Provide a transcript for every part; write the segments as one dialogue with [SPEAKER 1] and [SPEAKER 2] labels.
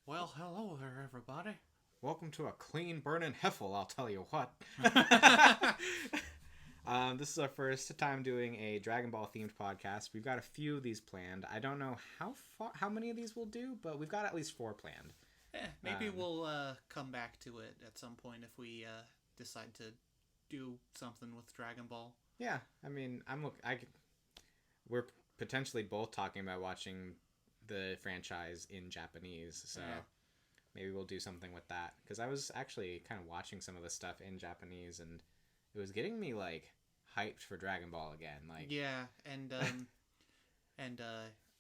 [SPEAKER 1] Well, hello there, everybody.
[SPEAKER 2] Welcome to a clean burning heffel, I'll tell you what. This is our first time doing a Dragon Ball themed podcast. We've got a few of these planned. I don't know how many of these we'll do, but we've got at least 4 planned.
[SPEAKER 1] Maybe we'll come back to it at some point if we decide to do something with Dragon Ball.
[SPEAKER 2] Yeah, I mean, we're potentially both talking about watching the franchise in Japanese, so maybe we'll do something with that. Because I was actually kind of watching some of the stuff in Japanese, and it was getting me like hyped for Dragon Ball again. Like,
[SPEAKER 1] yeah, and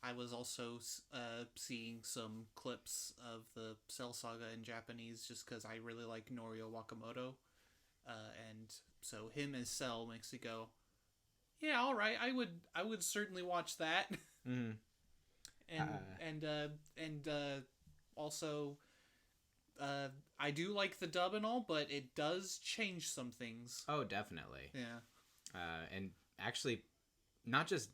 [SPEAKER 1] I was also seeing some clips of the Cell Saga in Japanese just because I really like Norio Wakamoto, and so him as Cell makes me go, yeah, all right, I would certainly watch that.
[SPEAKER 2] Mm-hmm.
[SPEAKER 1] And also, I do like the dub and all, but it does change some things.
[SPEAKER 2] Oh, definitely.
[SPEAKER 1] Yeah.
[SPEAKER 2] And actually, not just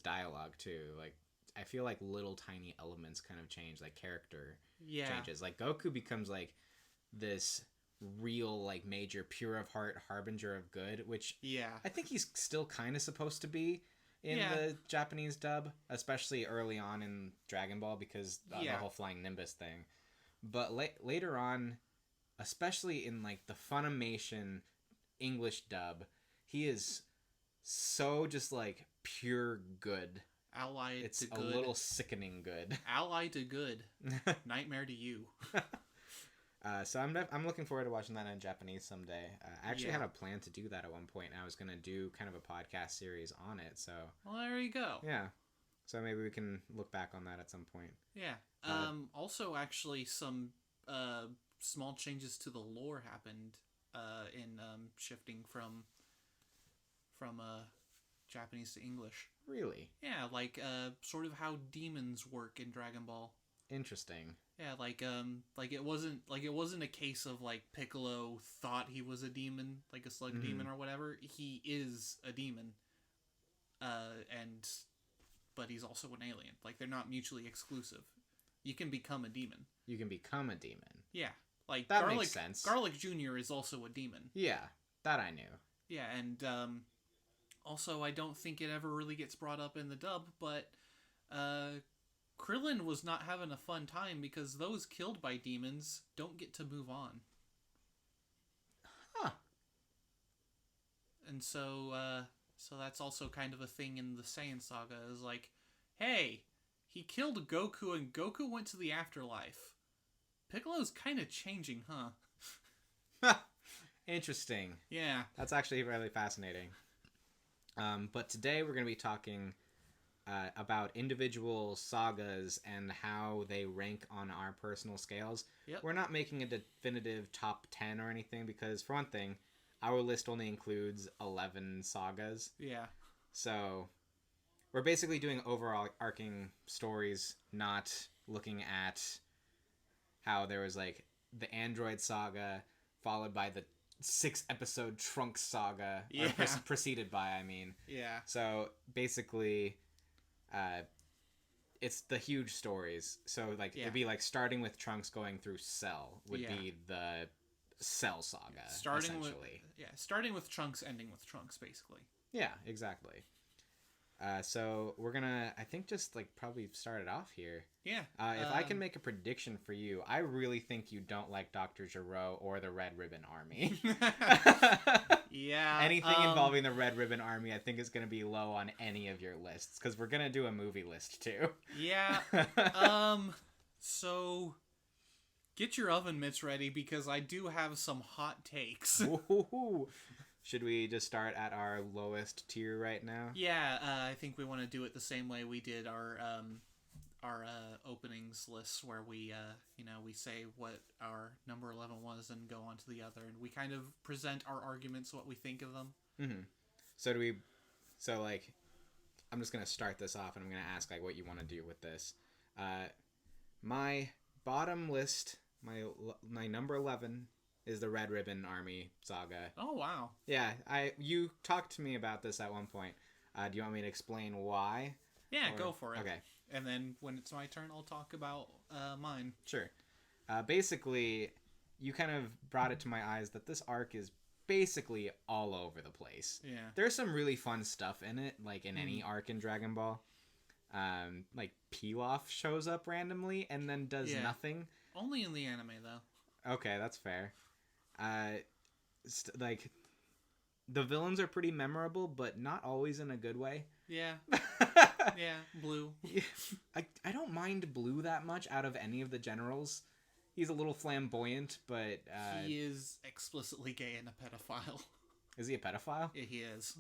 [SPEAKER 2] dialogue too. Like, I feel like little tiny elements kind of change, like character changes. Like Goku becomes like this real, like, major pure of heart harbinger of good, which I think he's still kind of supposed to be in the Japanese dub, especially early on in Dragon Ball, because the whole flying Nimbus thing. But later on, especially in like the Funimation English dub, he is so just like pure good.
[SPEAKER 1] Allied
[SPEAKER 2] it's
[SPEAKER 1] to
[SPEAKER 2] a
[SPEAKER 1] good.
[SPEAKER 2] Little sickening good.
[SPEAKER 1] Allied to good. Nightmare to you.
[SPEAKER 2] So I'm looking forward to watching that in Japanese someday. I actually had a plan to do that at one point, and I was going to do kind of a podcast series on it. So
[SPEAKER 1] well, there you go.
[SPEAKER 2] Yeah. So maybe we can look back on that at some point.
[SPEAKER 1] Yeah. Also, actually, some small changes to the lore happened in shifting from Japanese to English.
[SPEAKER 2] Really?
[SPEAKER 1] Yeah, like sort of how demons work in Dragon Ball.
[SPEAKER 2] Interesting.
[SPEAKER 1] Yeah, like it wasn't a case of like Piccolo thought he was a demon, like a slug demon or whatever. He is a demon, but he's also an alien. Like, they're not mutually exclusive. You can become a demon.
[SPEAKER 2] You can become a demon.
[SPEAKER 1] Yeah, like
[SPEAKER 2] that makes sense.
[SPEAKER 1] Garlic Jr. is also a demon.
[SPEAKER 2] Yeah, that I knew.
[SPEAKER 1] Yeah, and also I don't think it ever really gets brought up in the dub, but Krillin was not having a fun time because those killed by demons don't get to move on.
[SPEAKER 2] Huh.
[SPEAKER 1] And so that's also kind of a thing in the Saiyan saga, is like, hey, he killed Goku and Goku went to the afterlife. Piccolo's kind of changing, huh?
[SPEAKER 2] Interesting.
[SPEAKER 1] Yeah.
[SPEAKER 2] That's actually really fascinating. But today we're going to be talking about individual sagas and how they rank on our personal scales.
[SPEAKER 1] Yep.
[SPEAKER 2] We're not making a definitive top 10 or anything because, for one thing, our list only includes 11 sagas.
[SPEAKER 1] Yeah.
[SPEAKER 2] So we're basically doing overarching stories, not looking at how there was like the Android saga followed by the 6-episode Trunks saga.
[SPEAKER 1] Yeah.
[SPEAKER 2] Or preceded by, I mean.
[SPEAKER 1] Yeah.
[SPEAKER 2] So basically, it's the huge stories. So like it'd be like starting with Trunks going through Cell would be the Cell saga. Starting
[SPEAKER 1] with Trunks, ending with Trunks, basically.
[SPEAKER 2] Yeah, exactly. So we're gonna, I think, just like probably start it off here.
[SPEAKER 1] Yeah.
[SPEAKER 2] If I can make a prediction for you, I really think you don't like Dr. Gero or the Red Ribbon Army.
[SPEAKER 1] Yeah.
[SPEAKER 2] Anything involving the Red Ribbon Army, I think, is going to be low on any of your lists, because we're going to do a movie list too.
[SPEAKER 1] Yeah. So get your oven mitts ready, because I do have some hot takes.
[SPEAKER 2] Ooh. Should we just start at our lowest tier right now?
[SPEAKER 1] Yeah, I think we want to do it the same way we did our openings lists, where we we say what our number 11 was and go on to the other, and we kind of present our arguments, what we think of them.
[SPEAKER 2] Mm-hmm. So like, I'm just gonna start this off, and I'm gonna ask like what you want to do with this. My bottom list, my number 11 is the Red Ribbon Army saga.
[SPEAKER 1] Oh, wow.
[SPEAKER 2] Yeah, you talked to me about this at one point. Do you want me to explain why?
[SPEAKER 1] Yeah, go for it.
[SPEAKER 2] Okay.
[SPEAKER 1] And then when it's my turn, I'll talk about mine.
[SPEAKER 2] Sure. Basically, you kind of brought it to my eyes that this arc is basically all over the place.
[SPEAKER 1] Yeah.
[SPEAKER 2] There's some really fun stuff in it, like in any arc in Dragon Ball. Like Pilaf shows up randomly and then does nothing.
[SPEAKER 1] Only in the anime, though.
[SPEAKER 2] Okay, that's fair. Like, the villains are pretty memorable, but not always in a good way.
[SPEAKER 1] Yeah. Yeah, Blue.
[SPEAKER 2] I don't mind Blue that much out of any of the generals. He's a little flamboyant, but...
[SPEAKER 1] he is explicitly gay and a pedophile.
[SPEAKER 2] Is he a pedophile?
[SPEAKER 1] Yeah, he is.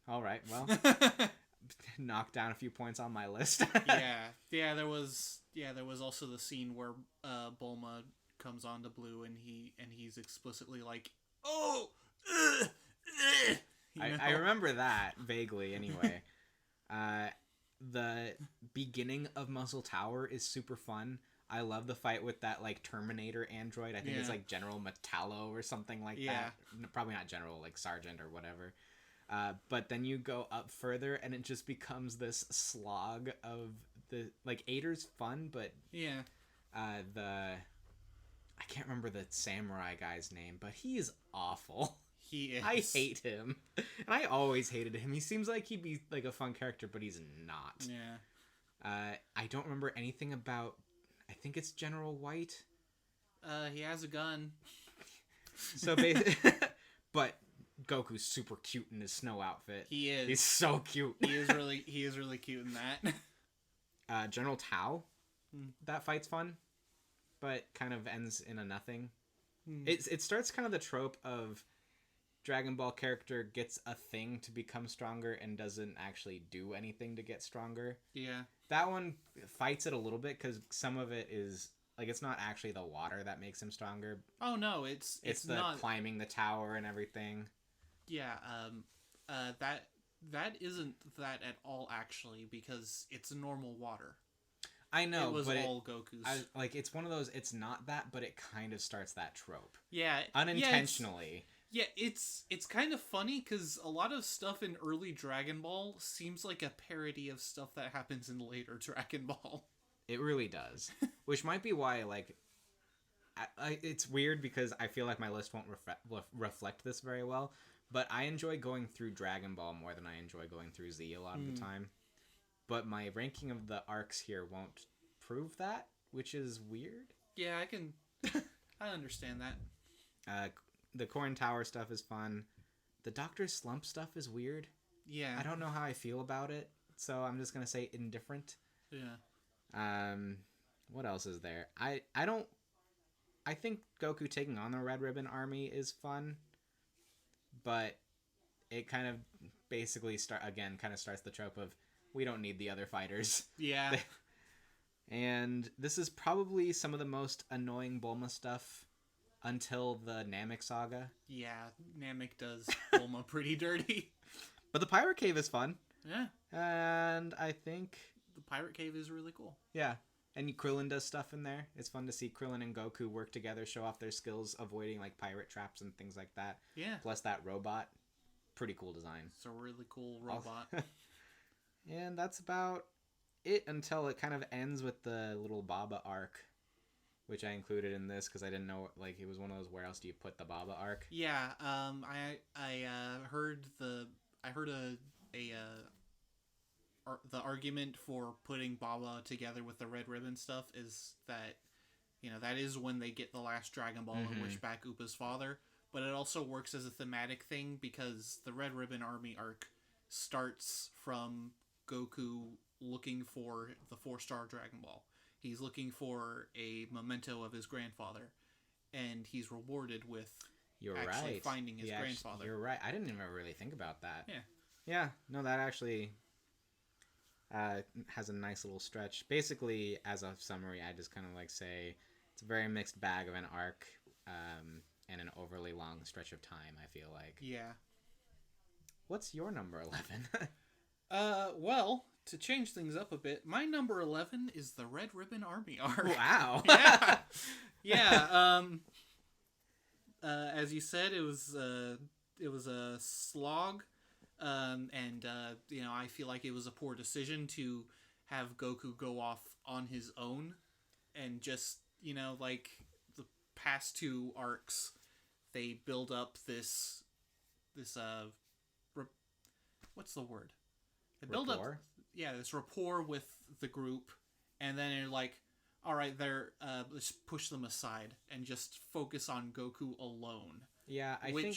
[SPEAKER 2] All right, well... knock down a few points on my list.
[SPEAKER 1] Yeah, there was also the scene where Bulma comes on to Blue and he's explicitly like, "Oh!"
[SPEAKER 2] I remember that vaguely anyway. The beginning of Muscle Tower is super fun. I love the fight with that like Terminator android. I think it's like General Metallo or something like that. Probably not General, like Sergeant or whatever. But then you go up further and it just becomes this slog of the like Ader's fun, but I can't remember the samurai guy's name, but he is awful.
[SPEAKER 1] He is.
[SPEAKER 2] I hate him. And I always hated him. He seems like he'd be like a fun character, but he's not.
[SPEAKER 1] Yeah.
[SPEAKER 2] I don't remember anything about, I think it's General White.
[SPEAKER 1] He has a gun.
[SPEAKER 2] So but Goku's super cute in his snow outfit.
[SPEAKER 1] He is.
[SPEAKER 2] He's so cute.
[SPEAKER 1] He is really cute in that.
[SPEAKER 2] General Tao. That fight's fun, but kind of ends in a nothing. It starts kind of the trope of Dragon Ball character gets a thing to become stronger and doesn't actually do anything to get stronger.
[SPEAKER 1] Yeah.
[SPEAKER 2] That one fights it a little bit because some of it is like it's not actually the water that makes him stronger.
[SPEAKER 1] Oh no, it's
[SPEAKER 2] the
[SPEAKER 1] not
[SPEAKER 2] climbing the tower and everything.
[SPEAKER 1] Yeah, that isn't that at all actually because it's normal water.
[SPEAKER 2] I know,
[SPEAKER 1] it was
[SPEAKER 2] but
[SPEAKER 1] all Goku's.
[SPEAKER 2] It's one of those. It's not that, but it kind of starts that trope.
[SPEAKER 1] Yeah,
[SPEAKER 2] unintentionally.
[SPEAKER 1] Yeah, it's kind of funny because a lot of stuff in early Dragon Ball seems like a parody of stuff that happens in later Dragon Ball.
[SPEAKER 2] It really does, which might be why like. It's weird because I feel like my list won't reflect this very well, but I enjoy going through Dragon Ball more than I enjoy going through Z a lot of the time. But my ranking of the arcs here won't prove that, which is weird.
[SPEAKER 1] Yeah, I understand that.
[SPEAKER 2] The Corn Tower stuff is fun. The Dr. Slump stuff is weird.
[SPEAKER 1] Yeah.
[SPEAKER 2] I don't know how I feel about it, so I'm just going to say indifferent.
[SPEAKER 1] Yeah.
[SPEAKER 2] What else is there? I think Goku taking on the Red Ribbon Army is fun, but it kind of basically starts the trope of we don't need the other fighters.
[SPEAKER 1] Yeah.
[SPEAKER 2] And this is probably some of the most annoying Bulma stuff until the Namek saga.
[SPEAKER 1] Yeah, Namek does Bulma pretty dirty.
[SPEAKER 2] But the Pirate Cave is fun.
[SPEAKER 1] Yeah.
[SPEAKER 2] And I think...
[SPEAKER 1] The Pirate Cave is really cool.
[SPEAKER 2] Yeah. And Krillin does stuff in there. It's fun to see Krillin and Goku work together, show off their skills, avoiding like pirate traps and things like that.
[SPEAKER 1] Yeah.
[SPEAKER 2] Plus that robot. Pretty cool design.
[SPEAKER 1] It's a really cool robot.
[SPEAKER 2] And that's about it until it kind of ends with the little Baba arc, which I included in this because I didn't know, like, it was one of those, where else do you put the Baba arc?
[SPEAKER 1] Yeah, I heard the argument for putting Baba together with the Red Ribbon stuff is that, that is when they get the last Dragon Ball and wish back Upa's father, but it also works as a thematic thing because the Red Ribbon Army arc starts from Goku looking for the 4-star Dragon Ball. He's looking for a memento of his grandfather, and he's rewarded with finding his grandfather.
[SPEAKER 2] You're right. I didn't even really think about that.
[SPEAKER 1] Yeah.
[SPEAKER 2] Yeah. No, that actually has a nice little stretch. Basically, as a summary, I just kind of like say it's a very mixed bag of an arc and an overly long stretch of time, I feel like.
[SPEAKER 1] Yeah.
[SPEAKER 2] What's your number 11?
[SPEAKER 1] Well, to change things up a bit, my number 11 is the Red Ribbon Army arc.
[SPEAKER 2] Wow.
[SPEAKER 1] Yeah. Yeah. As you said, it was a slog. And I feel like it was a poor decision to have Goku go off on his own and just, like the past two arcs, they build up this what's the word? They build
[SPEAKER 2] Rapport?
[SPEAKER 1] up, this rapport with the group, and then you're like, all right, let's push them aside and just focus on Goku alone.
[SPEAKER 2] Yeah, I think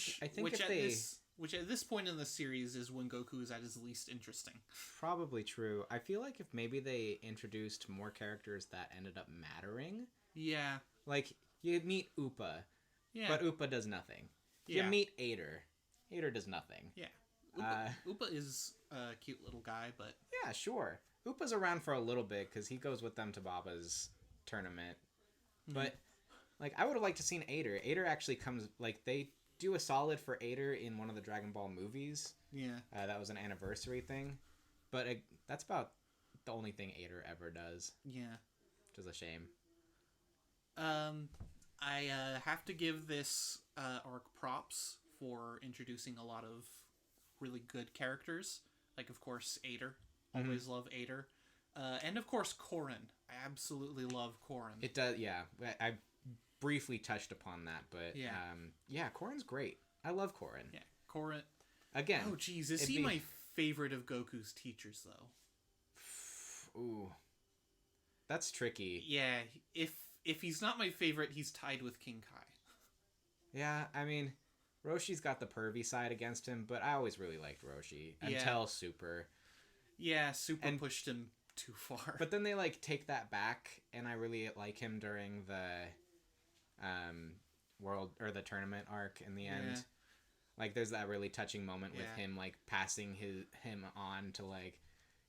[SPEAKER 1] which at this point in the series is when Goku is at his least interesting.
[SPEAKER 2] Probably true. I feel like if maybe they introduced more characters that ended up mattering.
[SPEAKER 1] Yeah.
[SPEAKER 2] Like, you meet Upa, but Upa does nothing.
[SPEAKER 1] Yeah.
[SPEAKER 2] You meet Ader. Ader does nothing.
[SPEAKER 1] Yeah. Upa is a cute little guy, but...
[SPEAKER 2] Yeah, sure. Upa's around for a little bit because he goes with them to Baba's tournament. Mm-hmm. But, like, I would have liked to seen Ader. Ader actually comes... Like, they do a solid for Ader in one of the Dragon Ball movies.
[SPEAKER 1] Yeah.
[SPEAKER 2] That was an anniversary thing. But that's about the only thing Ader ever does.
[SPEAKER 1] Yeah.
[SPEAKER 2] Which is a shame.
[SPEAKER 1] I have to give this arc props for introducing a lot of really good characters. Like, of course, Ader. Always love Ader. And, of course, Korin. I absolutely love Korin.
[SPEAKER 2] It does, yeah. I briefly touched upon that, but Korin's great. I love Korin.
[SPEAKER 1] Yeah, Korin.
[SPEAKER 2] Again.
[SPEAKER 1] Oh, geez. Is he my favorite of Goku's teachers, though?
[SPEAKER 2] Ooh. That's tricky.
[SPEAKER 1] Yeah, if he's not my favorite, he's tied with King Kai.
[SPEAKER 2] Yeah, I mean, Roshi's got the pervy side against him, but I always really liked Roshi until Super.
[SPEAKER 1] Yeah, Super pushed him too far.
[SPEAKER 2] But then they take that back, and I really like him during the world or the tournament arc in the end. Like, there's that really touching moment with him passing him on to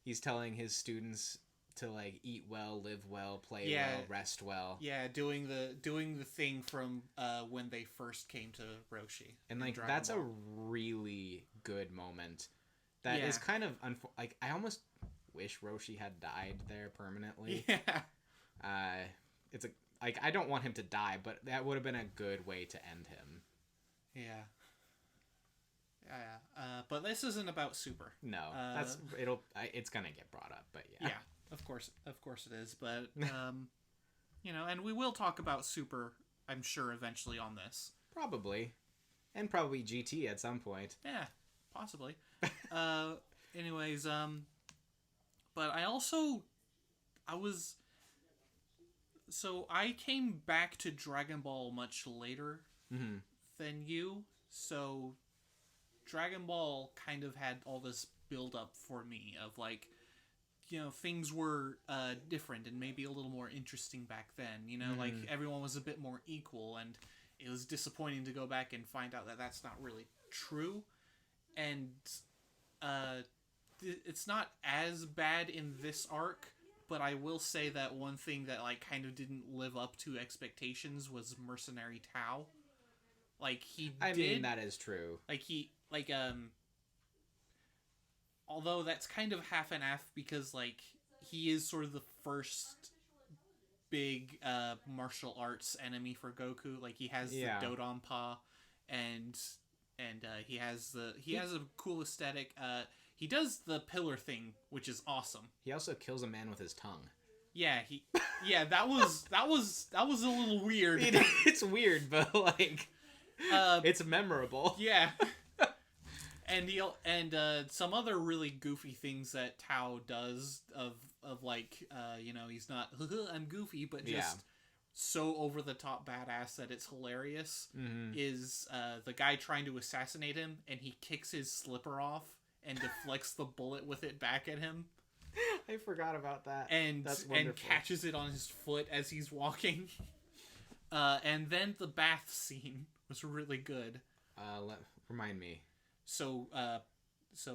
[SPEAKER 2] he's telling his students to eat well, live well, play well, rest well.
[SPEAKER 1] Yeah, doing the thing from when they first came to Roshi.
[SPEAKER 2] And that's a really good moment. That is kind of I almost wish Roshi had died there permanently.
[SPEAKER 1] Yeah.
[SPEAKER 2] It's I don't want him to die, but that would have been a good way to end him.
[SPEAKER 1] Yeah. Yeah. But this isn't about Super.
[SPEAKER 2] No. It's gonna get brought up, but yeah.
[SPEAKER 1] Yeah. Of course it is, but and we will talk about Super, I'm sure, eventually on this.
[SPEAKER 2] Probably, and probably GT at some point.
[SPEAKER 1] Yeah, possibly. Anyways, but I came back to Dragon Ball much later than you, so Dragon Ball kind of had all this build up for me of things were different and maybe a little more interesting back then. Everyone was a bit more equal, and it was disappointing to go back and find out that that's not really true. And it's not as bad in this arc, but I will say that one thing that kind of didn't live up to expectations was Mercenary Tao. I mean,
[SPEAKER 2] that is true.
[SPEAKER 1] Although that's kind of half and half because he is sort of the first big martial arts enemy for Goku. He has the Dodonpa, and he has a cool aesthetic. He does the pillar thing, which is awesome.
[SPEAKER 2] He also kills a man with his tongue.
[SPEAKER 1] Yeah, that was a little weird.
[SPEAKER 2] It's weird, but it's memorable.
[SPEAKER 1] Yeah. And some other really goofy things that Tao does of he's not I'm goofy, but just so over the top badass that it's hilarious. Is the guy trying to assassinate him, and he kicks his slipper off and deflects the bullet with it back at him.
[SPEAKER 2] I forgot about that.
[SPEAKER 1] And catches it on his foot as he's walking. And then the bath scene was really good.
[SPEAKER 2] Remind me.
[SPEAKER 1] So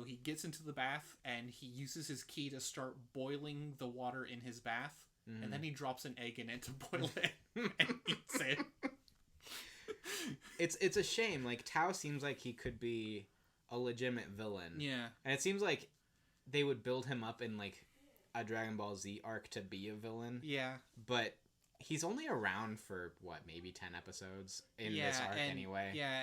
[SPEAKER 1] he gets into the bath, and he uses his ki to start boiling the water in his bath, and then he drops an egg in it to boil it and eats it.
[SPEAKER 2] It's a shame. Tao seems like he could be a legitimate villain.
[SPEAKER 1] Yeah.
[SPEAKER 2] And it seems like they would build him up in a Dragon Ball Z arc to be a villain.
[SPEAKER 1] Yeah.
[SPEAKER 2] But he's only around for maybe 10 episodes in this arc anyway.
[SPEAKER 1] Yeah,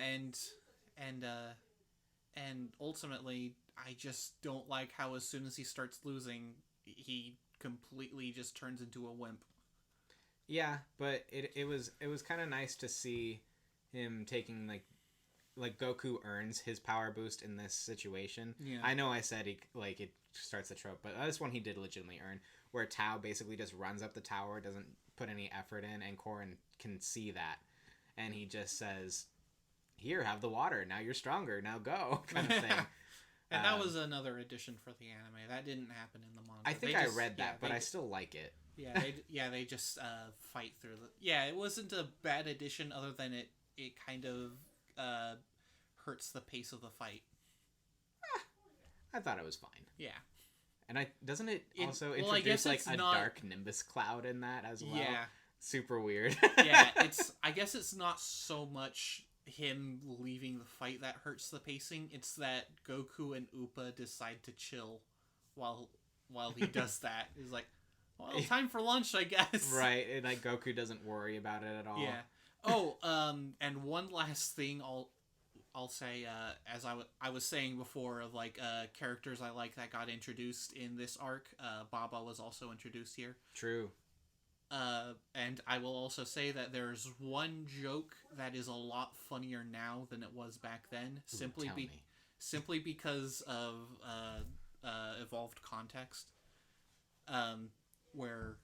[SPEAKER 1] and ultimately, I just don't like how as soon as he starts losing, he completely just turns into a wimp.
[SPEAKER 2] Yeah, but it was kind of nice to see him taking like Goku earns his power boost in this situation.
[SPEAKER 1] Yeah.
[SPEAKER 2] I know I said it starts the trope, but this one he did legitimately earn, where Tao basically just runs up the tower, doesn't put any effort in, and Korin can see that, and he just says, "Here, have the water. Now you're stronger. Now go," kind of thing.
[SPEAKER 1] And that was another addition for the anime. That didn't happen in the manga.
[SPEAKER 2] I think I read that, but I still like it.
[SPEAKER 1] They just fight through the... Yeah, it wasn't a bad addition other than it kind of hurts the pace of the fight.
[SPEAKER 2] I thought it was fine.
[SPEAKER 1] Yeah.
[SPEAKER 2] And doesn't it also introduce like a dark Nimbus cloud in that as well?
[SPEAKER 1] Yeah.
[SPEAKER 2] Super weird.
[SPEAKER 1] Yeah, I guess it's not so much him leaving the fight that hurts the pacing. It's that Goku and Upa decide to chill while he does that. It's like, well, time for lunch, I guess.
[SPEAKER 2] Right, and like Goku doesn't worry about it at all.
[SPEAKER 1] Yeah. Oh, and one last thing I'll say, as I was saying before, of like characters I like that got introduced in this arc. Baba was also introduced here.
[SPEAKER 2] True.
[SPEAKER 1] And I will also say that there's one joke that is a lot funnier now than it was back then, simply because of evolved context. Where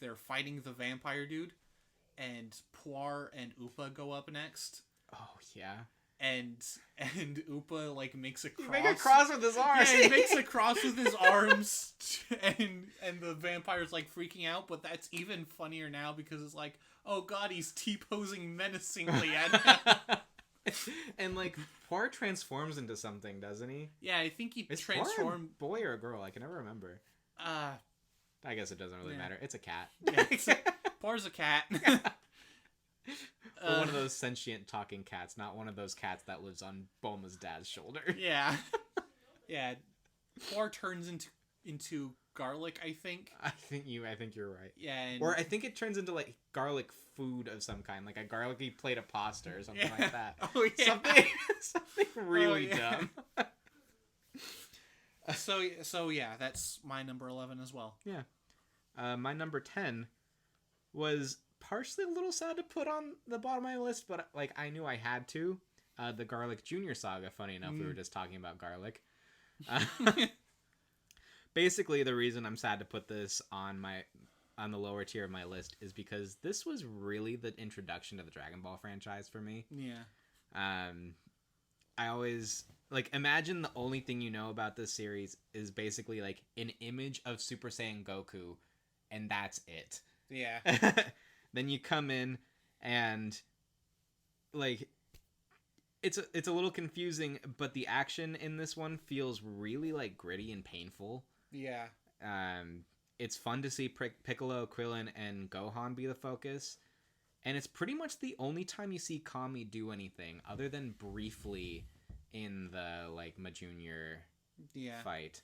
[SPEAKER 1] they're fighting the vampire dude, and Puar and Upa go up next.
[SPEAKER 2] Oh yeah.
[SPEAKER 1] And Upa like makes a cross.
[SPEAKER 2] He makes a cross with his arms.
[SPEAKER 1] Yeah, he makes a cross with his arms, and the vampire's like freaking out. But that's even funnier now because it's like, oh god, he's T-posing menacingly at him.
[SPEAKER 2] And like Puar transforms into something, doesn't he?
[SPEAKER 1] Yeah, I think he
[SPEAKER 2] transformed. Boy or a girl? I can never remember. I guess it doesn't really matter. It's a cat.
[SPEAKER 1] Yeah, Puar's a cat.
[SPEAKER 2] One of those sentient talking cats, not one of those cats that lives on Bulma's dad's shoulder.
[SPEAKER 1] Yeah. Yeah. Puar turns into garlic, I think. I think you're right. Yeah.
[SPEAKER 2] Or I think it turns into like garlic food of some kind, like a garlicky plate of pasta or something like that.
[SPEAKER 1] Oh yeah.
[SPEAKER 2] Something really dumb.
[SPEAKER 1] So yeah, that's my number 11 as well.
[SPEAKER 2] Yeah. My number 10 was partially a little sad to put on the bottom of my list, but like I knew I had to. The Garlic Jr. Saga. Funny enough, we were just talking about garlic. Basically, the reason I'm sad to put this on the lower tier of my list is because this was really the introduction to the Dragon Ball franchise for me.
[SPEAKER 1] Yeah.
[SPEAKER 2] I always like imagine the only thing you know about this series is basically like an image of Super Saiyan Goku, and that's it.
[SPEAKER 1] Yeah.
[SPEAKER 2] Then you come in and like it's a little confusing, but the action in this one feels really like gritty and painful.
[SPEAKER 1] Yeah.
[SPEAKER 2] It's fun to see Piccolo, Krillin, and Gohan be the focus, and it's pretty much the only time you see Kami do anything other than briefly in the like Ma Junior fight.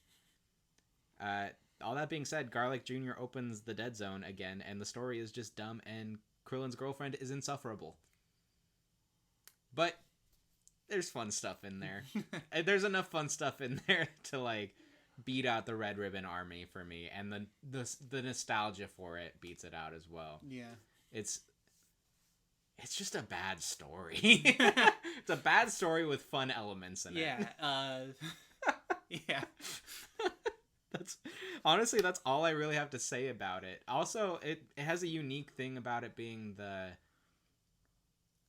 [SPEAKER 2] All that being said, Garlic Jr. opens the Dead Zone again, and the story is just dumb, and Krillin's girlfriend is insufferable. But there's fun stuff in there. There's enough fun stuff in there to like beat out the Red Ribbon Army for me, and the nostalgia for it beats it out as well.
[SPEAKER 1] Yeah.
[SPEAKER 2] It's just a bad story. It's a bad story with fun elements in it.
[SPEAKER 1] Yeah. Yeah.
[SPEAKER 2] That's all I really have to say about it. Also, it has a unique thing about it being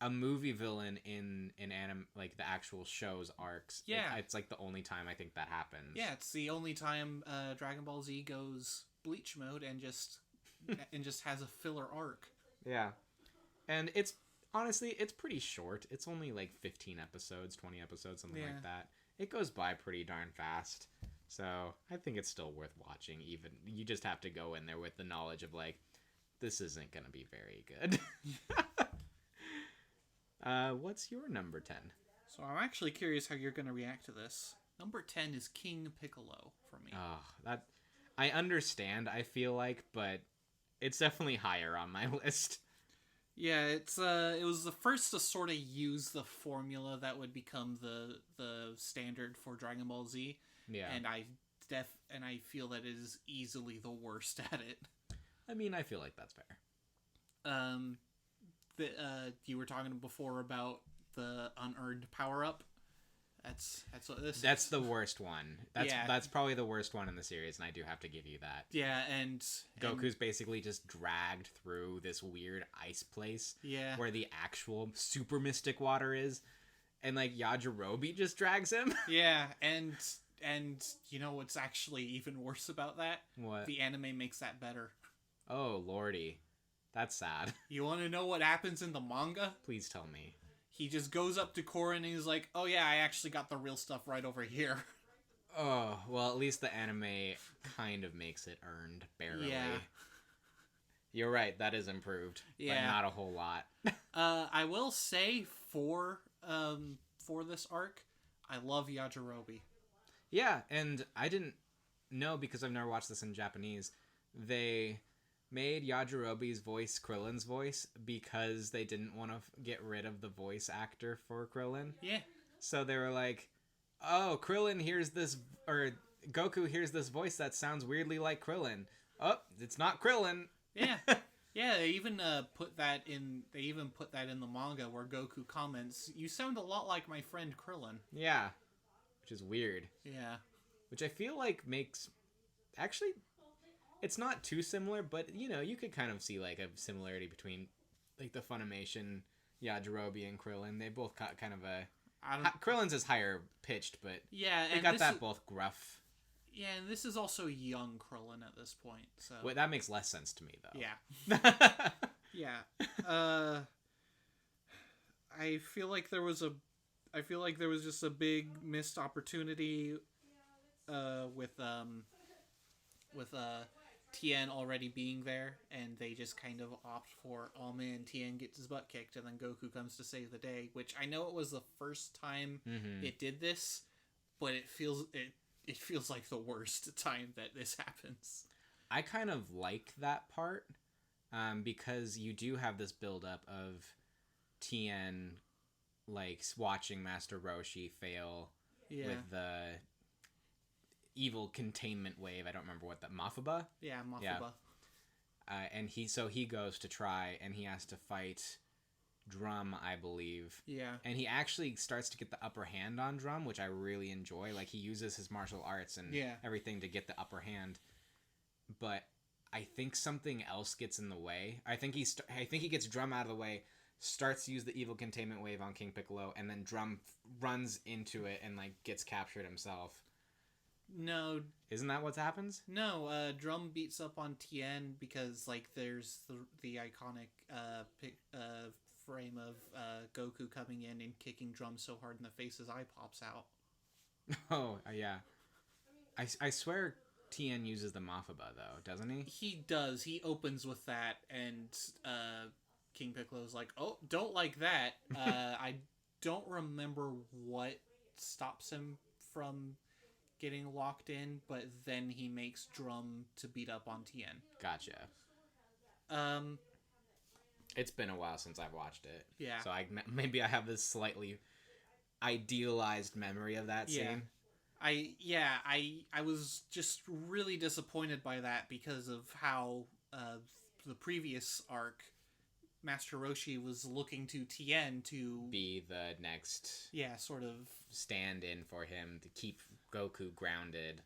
[SPEAKER 2] a movie villain in anime, like the actual show's arcs.
[SPEAKER 1] Yeah.
[SPEAKER 2] It's like the only time I think that happens.
[SPEAKER 1] Yeah, it's the only time Dragon Ball Z goes Bleach mode and just has a filler arc.
[SPEAKER 2] Yeah. And it's honestly pretty short. It's only like 15 episodes, 20 episodes, something like that. It goes by pretty darn fast. So I think it's still worth watching. Even you just have to go in there with the knowledge of like, this isn't going to be very good. What's your number 10?
[SPEAKER 1] So I'm actually curious how you're going to react to this. Number 10 is King Piccolo for me.
[SPEAKER 2] Oh, that I understand. I feel like, but it's definitely higher on my list.
[SPEAKER 1] Yeah, it was the first to sort of use the formula that would become the standard for Dragon Ball Z.
[SPEAKER 2] Yeah.
[SPEAKER 1] And I and I feel that it is easily the worst at it.
[SPEAKER 2] I mean, I feel like that's fair.
[SPEAKER 1] You were talking before about the unearned power up. That's what this
[SPEAKER 2] That's
[SPEAKER 1] is.
[SPEAKER 2] the worst one. That's probably the worst one in the series, and I do have to give you that.
[SPEAKER 1] Yeah, and
[SPEAKER 2] Goku's basically just dragged through this weird ice place.
[SPEAKER 1] Yeah.
[SPEAKER 2] Where the actual super mystic water is, and like Yajirobe just drags him.
[SPEAKER 1] Yeah, and you know what's actually even worse about that?
[SPEAKER 2] What?
[SPEAKER 1] The anime makes that better.
[SPEAKER 2] Oh lordy, that's sad.
[SPEAKER 1] You want to know what happens in the manga?
[SPEAKER 2] Please tell me.
[SPEAKER 1] He just goes up to Korra and he's like, "Oh yeah, I actually got the real stuff right over here."
[SPEAKER 2] Oh, well, at least the anime kind of makes it earned, barely.
[SPEAKER 1] Yeah.
[SPEAKER 2] You're right, that is improved, but not a whole lot.
[SPEAKER 1] I will say for this arc, I love Yajirobe.
[SPEAKER 2] Yeah, and I didn't know, because I've never watched this in Japanese, they made Yajirobe's voice Krillin's voice because they didn't want to get rid of the voice actor for Krillin.
[SPEAKER 1] Yeah.
[SPEAKER 2] So they were like, oh, Krillin hears this, or Goku hears this voice that sounds weirdly like Krillin. Oh, it's not Krillin.
[SPEAKER 1] Yeah. Yeah, they even put that in the manga where Goku comments, "You sound a lot like my friend Krillin."
[SPEAKER 2] Yeah. Which is weird.
[SPEAKER 1] Yeah.
[SPEAKER 2] Which I feel like makes... Actually, it's not too similar, but, you know, you could kind of see, like, a similarity between, like, the Funimation, Yajirobe, and Krillin. They both got kind of a... Krillin's is higher pitched, but
[SPEAKER 1] yeah,
[SPEAKER 2] they got that both gruff.
[SPEAKER 1] Yeah, and this is also young Krillin at this point, so...
[SPEAKER 2] Wait, that makes less sense to me, though.
[SPEAKER 1] Yeah. Yeah. I feel like there was just a big missed opportunity with Tien already being there, and they just kind of opt for, oh man, Tien gets his butt kicked, and then Goku comes to save the day, which I know it was the first time it did this, but it feels like the worst time that this happens.
[SPEAKER 2] I kind of like that part, because you do have this build-up of Tien, like, watching Master Roshi fail with the evil containment wave. I don't remember what that... Mafaba?
[SPEAKER 1] Yeah, Mafaba.
[SPEAKER 2] Yeah. And he goes to try, and he has to fight Drum, I believe.
[SPEAKER 1] Yeah.
[SPEAKER 2] And he actually starts to get the upper hand on Drum, which I really enjoy. Like, he uses his martial arts and everything to get the upper hand. But I think something else gets in the way. I think he gets Drum out of the way, starts to use the evil containment wave on King Piccolo, and then Drum runs into it and, like, gets captured himself.
[SPEAKER 1] No.
[SPEAKER 2] Isn't that what happens?
[SPEAKER 1] No, Drum beats up on Tien because, like, there's the iconic frame of Goku coming in and kicking Drum so hard in the face his eye pops out.
[SPEAKER 2] Oh, yeah. I swear Tien uses the Mafaba, though, doesn't he?
[SPEAKER 1] He does. He opens with that, and King Piccolo's like, oh, don't like that. I don't remember what stops him from getting locked in, but then he makes Drum to beat up on Tien.
[SPEAKER 2] Gotcha. It's been a while since I've watched it.
[SPEAKER 1] Yeah.
[SPEAKER 2] So maybe I have this slightly idealized memory of that scene.
[SPEAKER 1] I was just really disappointed by that because of how the previous arc, Master Roshi was looking to Tien to
[SPEAKER 2] be the next
[SPEAKER 1] sort of
[SPEAKER 2] stand-in for him to keep Goku grounded.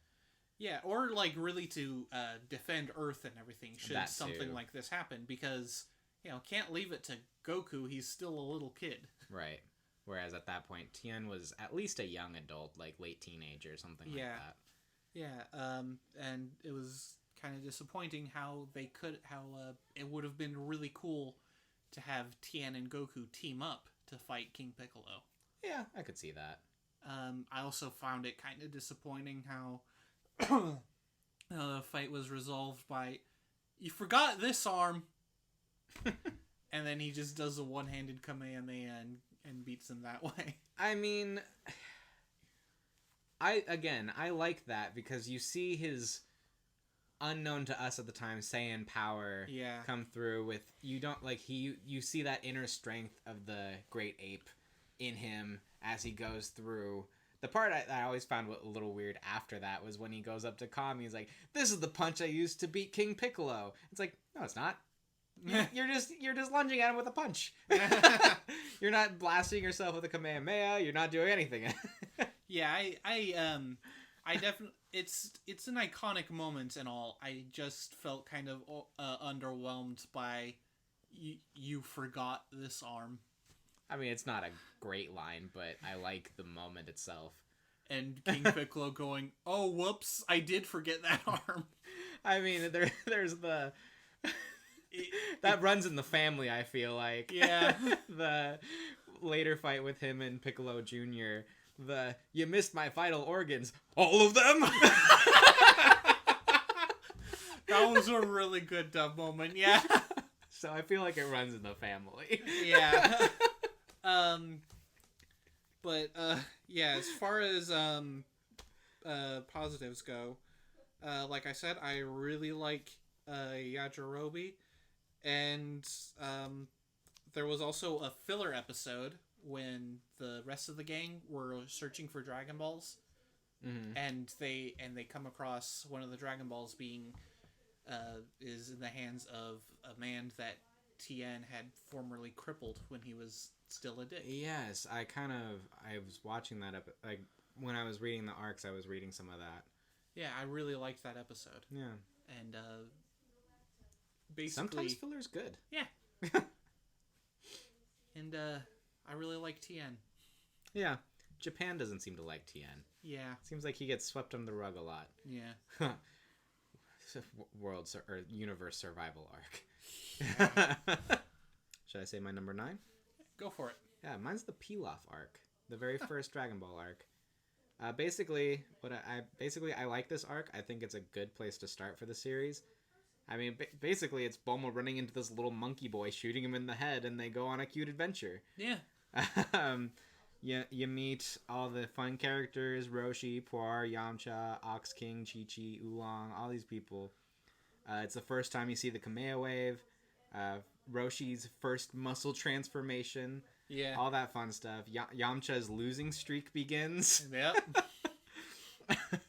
[SPEAKER 1] Yeah, or like really to defend Earth and everything should something like this happen, because can't leave it to Goku, he's still a little kid.
[SPEAKER 2] Right. Whereas at that point Tien was at least a young adult, like late teenager or something like that.
[SPEAKER 1] Yeah, and it was kind of disappointing how it would have been really cool to have Tien and Goku team up to fight King Piccolo.
[SPEAKER 2] Yeah, I could see that.
[SPEAKER 1] I also found it kind of disappointing how the fight was resolved by, you forgot this arm, and then he just does a one-handed Kamehameha and beats him that way.
[SPEAKER 2] I mean, I like that because you see his unknown to us at the time Saiyan power come through with, you see that inner strength of the great ape in him as he goes through The part I always found a little weird after that was when he goes up to Kami. He's like, "This is the punch I used to beat King Piccolo." It's like, no, it's not. You're just lunging at him with a punch. You're not blasting yourself with a Kamehameha. You're not doing anything.
[SPEAKER 1] Yeah, I definitely, it's an iconic moment and all. I just felt kind of underwhelmed by you forgot this arm.
[SPEAKER 2] I mean, it's not a great line, but I like the moment itself.
[SPEAKER 1] And King Piccolo going, "Oh, whoops, I did forget that arm."
[SPEAKER 2] I mean, there's the... that runs in the family, I feel like.
[SPEAKER 1] Yeah.
[SPEAKER 2] The later fight with him and Piccolo Jr., you missed my vital organs. All of them?
[SPEAKER 1] That was a really good dub moment, yeah.
[SPEAKER 2] So I feel like it runs in the family.
[SPEAKER 1] Yeah. But yeah, as far as positives go, like I said, I really like Yajirobe, and there was also a filler episode when the rest of the gang were searching for Dragon Balls, and they come across one of the Dragon Balls being is in the hands of a man that Tien had formerly crippled when he was still a dick.
[SPEAKER 2] Yes, I was watching that like when I was reading the arcs, I was reading some of that.
[SPEAKER 1] Yeah, I really liked that episode.
[SPEAKER 2] Yeah.
[SPEAKER 1] And basically
[SPEAKER 2] sometimes filler's good.
[SPEAKER 1] Yeah. And I really like Tien.
[SPEAKER 2] Yeah. Japan doesn't seem to like Tien.
[SPEAKER 1] Yeah.
[SPEAKER 2] Seems like he gets swept under the rug a lot.
[SPEAKER 1] Yeah.
[SPEAKER 2] Universe survival arc. Should I say my number 9?
[SPEAKER 1] Go for it.
[SPEAKER 2] Yeah, mine's the Pilaf arc, the very first Dragon Ball arc. Basically, I like this arc. I think it's a good place to start for the series. I mean, basically, it's Bulma running into this little monkey boy, shooting him in the head, and they go on a cute adventure.
[SPEAKER 1] Yeah.
[SPEAKER 2] You meet all the fun characters: Roshi, Puar, Yamcha, Ox King, Chi-Chi, Oolong, all these people. It's the first time you see the Kamehameha Wave, Roshi's first muscle transformation.
[SPEAKER 1] Yeah.
[SPEAKER 2] All that fun stuff. Yamcha's losing streak begins.
[SPEAKER 1] Yep.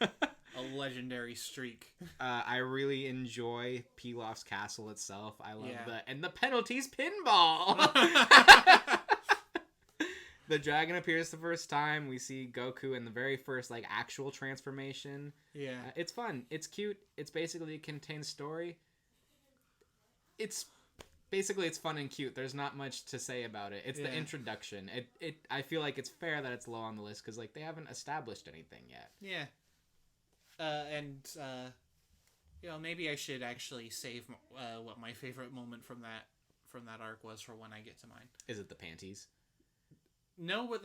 [SPEAKER 1] A legendary streak.
[SPEAKER 2] I really enjoy Pilaf's castle itself. I love the penalties pinball. The dragon appears the first time. We see Goku in the very first actual transformation.
[SPEAKER 1] Yeah.
[SPEAKER 2] It's fun. It's cute. It's basically a contained story. It's fun and cute. There's not much to say about it. It's the introduction. I feel like it's fair that it's low on the list because they haven't established anything yet.
[SPEAKER 1] Yeah. Maybe I should actually save what my favorite moment from that arc was for when I get to mine.
[SPEAKER 2] Is it the panties?
[SPEAKER 1] No, but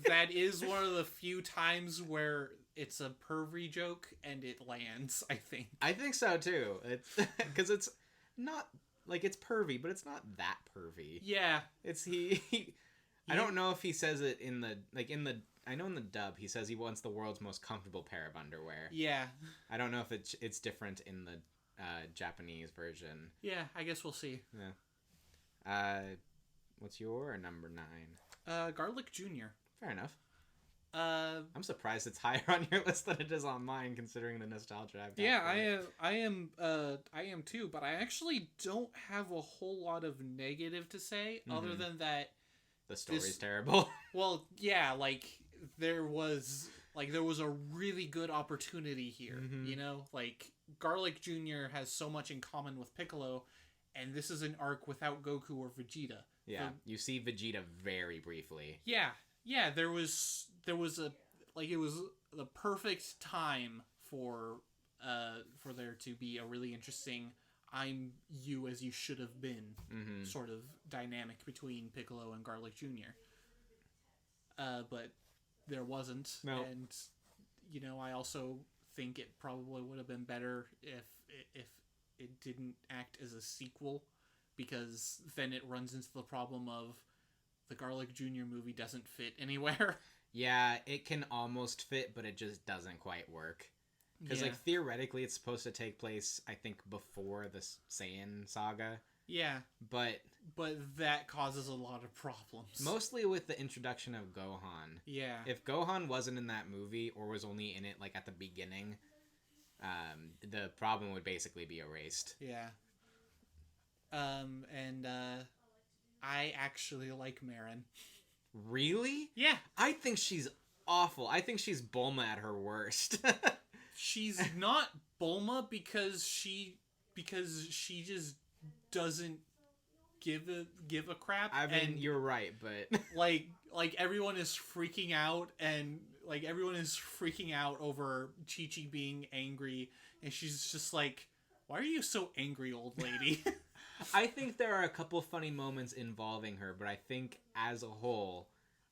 [SPEAKER 1] that is one of the few times where it's a pervy joke and it lands, I think.
[SPEAKER 2] I think so too. It's because it's not it's pervy, but it's not that pervy.
[SPEAKER 1] Yeah.
[SPEAKER 2] It's I don't know if he says it in the I know in the dub he says he wants the world's most comfortable pair of underwear.
[SPEAKER 1] Yeah.
[SPEAKER 2] I don't know if it's different in the Japanese version.
[SPEAKER 1] Yeah, I guess we'll see.
[SPEAKER 2] Yeah. What's your number 9?
[SPEAKER 1] Garlic Jr.
[SPEAKER 2] Fair enough. I'm surprised it's higher on your list than it is on mine, considering the nostalgia I've got.
[SPEAKER 1] Yeah, I am too, but I actually don't have a whole lot of negative to say, other than that
[SPEAKER 2] the story's terrible.
[SPEAKER 1] Well, yeah, there was a really good opportunity here, you know? Garlic Jr. has so much in common with Piccolo, and this is an arc without Goku or Vegeta.
[SPEAKER 2] Yeah, you see Vegeta very briefly.
[SPEAKER 1] Yeah, there was it was the perfect time for there to be a really interesting I'm you as you should have been sort of dynamic between Piccolo and Garlic Jr. But there wasn't.
[SPEAKER 2] No.
[SPEAKER 1] And I also think it probably would have been better if it didn't act as a sequel, because then it runs into the problem of the Garlic Jr. movie doesn't fit anywhere.
[SPEAKER 2] Yeah, it can almost fit, but it just doesn't quite work. Because, theoretically, it's supposed to take place, I think, before the Saiyan saga.
[SPEAKER 1] Yeah.
[SPEAKER 2] But
[SPEAKER 1] but that causes a lot of problems.
[SPEAKER 2] Mostly with the introduction of Gohan.
[SPEAKER 1] Yeah.
[SPEAKER 2] If Gohan wasn't in that movie or was only in it like at the beginning, the problem would basically be erased.
[SPEAKER 1] Yeah. I actually like Marin.
[SPEAKER 2] Really?
[SPEAKER 1] Yeah.
[SPEAKER 2] I think she's awful. I think she's Bulma at her worst.
[SPEAKER 1] She's not Bulma because she just doesn't give a crap.
[SPEAKER 2] I mean, you're right, but
[SPEAKER 1] like everyone is freaking out over Chi-Chi being angry, and she's just like, "Why are you so angry, old lady?"
[SPEAKER 2] I think there are a couple funny moments involving her, but I think as a whole,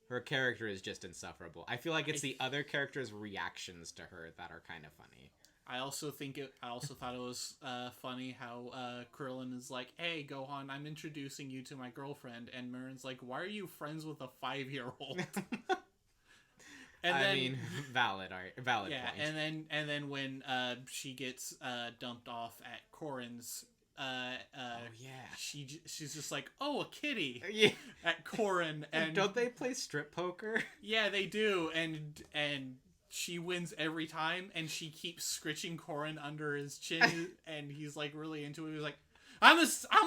[SPEAKER 2] her character is just insufferable. I feel like it's the other characters' reactions to her that are kind of funny.
[SPEAKER 1] I also thought it was funny how Krillin is like, "Hey, Gohan, I'm introducing you to my girlfriend," and Marin's like, "Why are you friends with a 5-year-old?"
[SPEAKER 2] Valid point.
[SPEAKER 1] And then when she gets dumped off at Korin's, she's just like, "Oh, a kitty."
[SPEAKER 2] Yeah.
[SPEAKER 1] At Korin, and
[SPEAKER 2] don't they play strip poker?
[SPEAKER 1] Yeah, they do, and she wins every time, and she keeps scritching Korin under his chin, and he's like really into it. He's like, I'm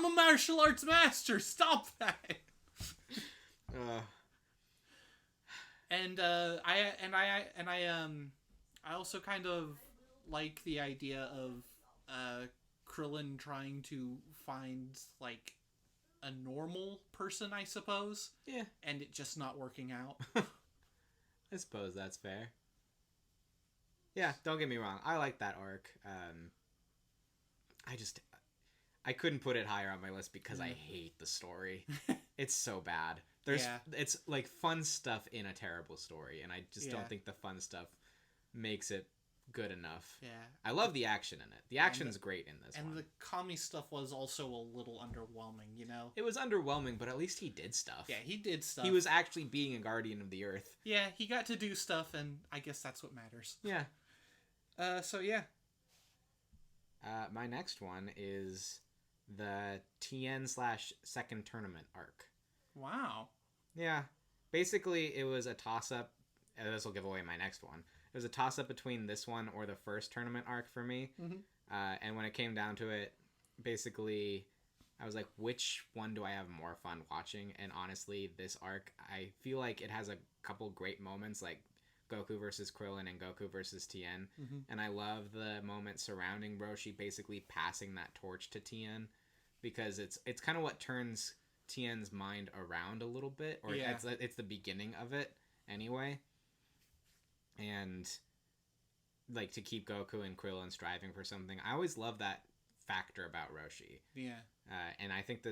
[SPEAKER 1] a martial arts master. Stop that." I also kind of like the idea of Krillin trying to find like a normal person, I suppose.
[SPEAKER 2] Yeah.
[SPEAKER 1] And it just not working out.
[SPEAKER 2] I suppose that's fair. Yeah, don't get me wrong. I like that arc. I couldn't put it higher on my list because I hate the story. It's so bad. It's like fun stuff in a terrible story, and I just don't think the fun stuff makes it good enough.
[SPEAKER 1] Yeah.
[SPEAKER 2] I love the action in it. The action's great in this one.
[SPEAKER 1] And the Kami stuff was also a little underwhelming, you know?
[SPEAKER 2] It was underwhelming, but at least he did stuff.
[SPEAKER 1] Yeah, he did stuff.
[SPEAKER 2] He was actually being a guardian of the earth.
[SPEAKER 1] Yeah, he got to do stuff, and I guess that's what matters.
[SPEAKER 2] Yeah.
[SPEAKER 1] So yeah.
[SPEAKER 2] My next one is the Tien/second tournament arc.
[SPEAKER 1] Wow.
[SPEAKER 2] Yeah. Basically, it was a toss-up. This will give away my next one. It was a toss-up between this one or the first tournament arc for me.
[SPEAKER 1] Mm-hmm.
[SPEAKER 2] And when it came down to it, basically, I was like, which one do I have more fun watching? And honestly, this arc, I feel like it has a couple great moments, like Goku versus Krillin and Goku versus Tien.
[SPEAKER 1] Mm-hmm.
[SPEAKER 2] And I love the moment surrounding Roshi basically passing that torch to Tien, because it's kind of what turns Tien's mind around a little bit, or it's the beginning of it anyway. And like, to keep Goku and Krillin striving for something, I always love that factor about Roshi.
[SPEAKER 1] Yeah.
[SPEAKER 2] And I think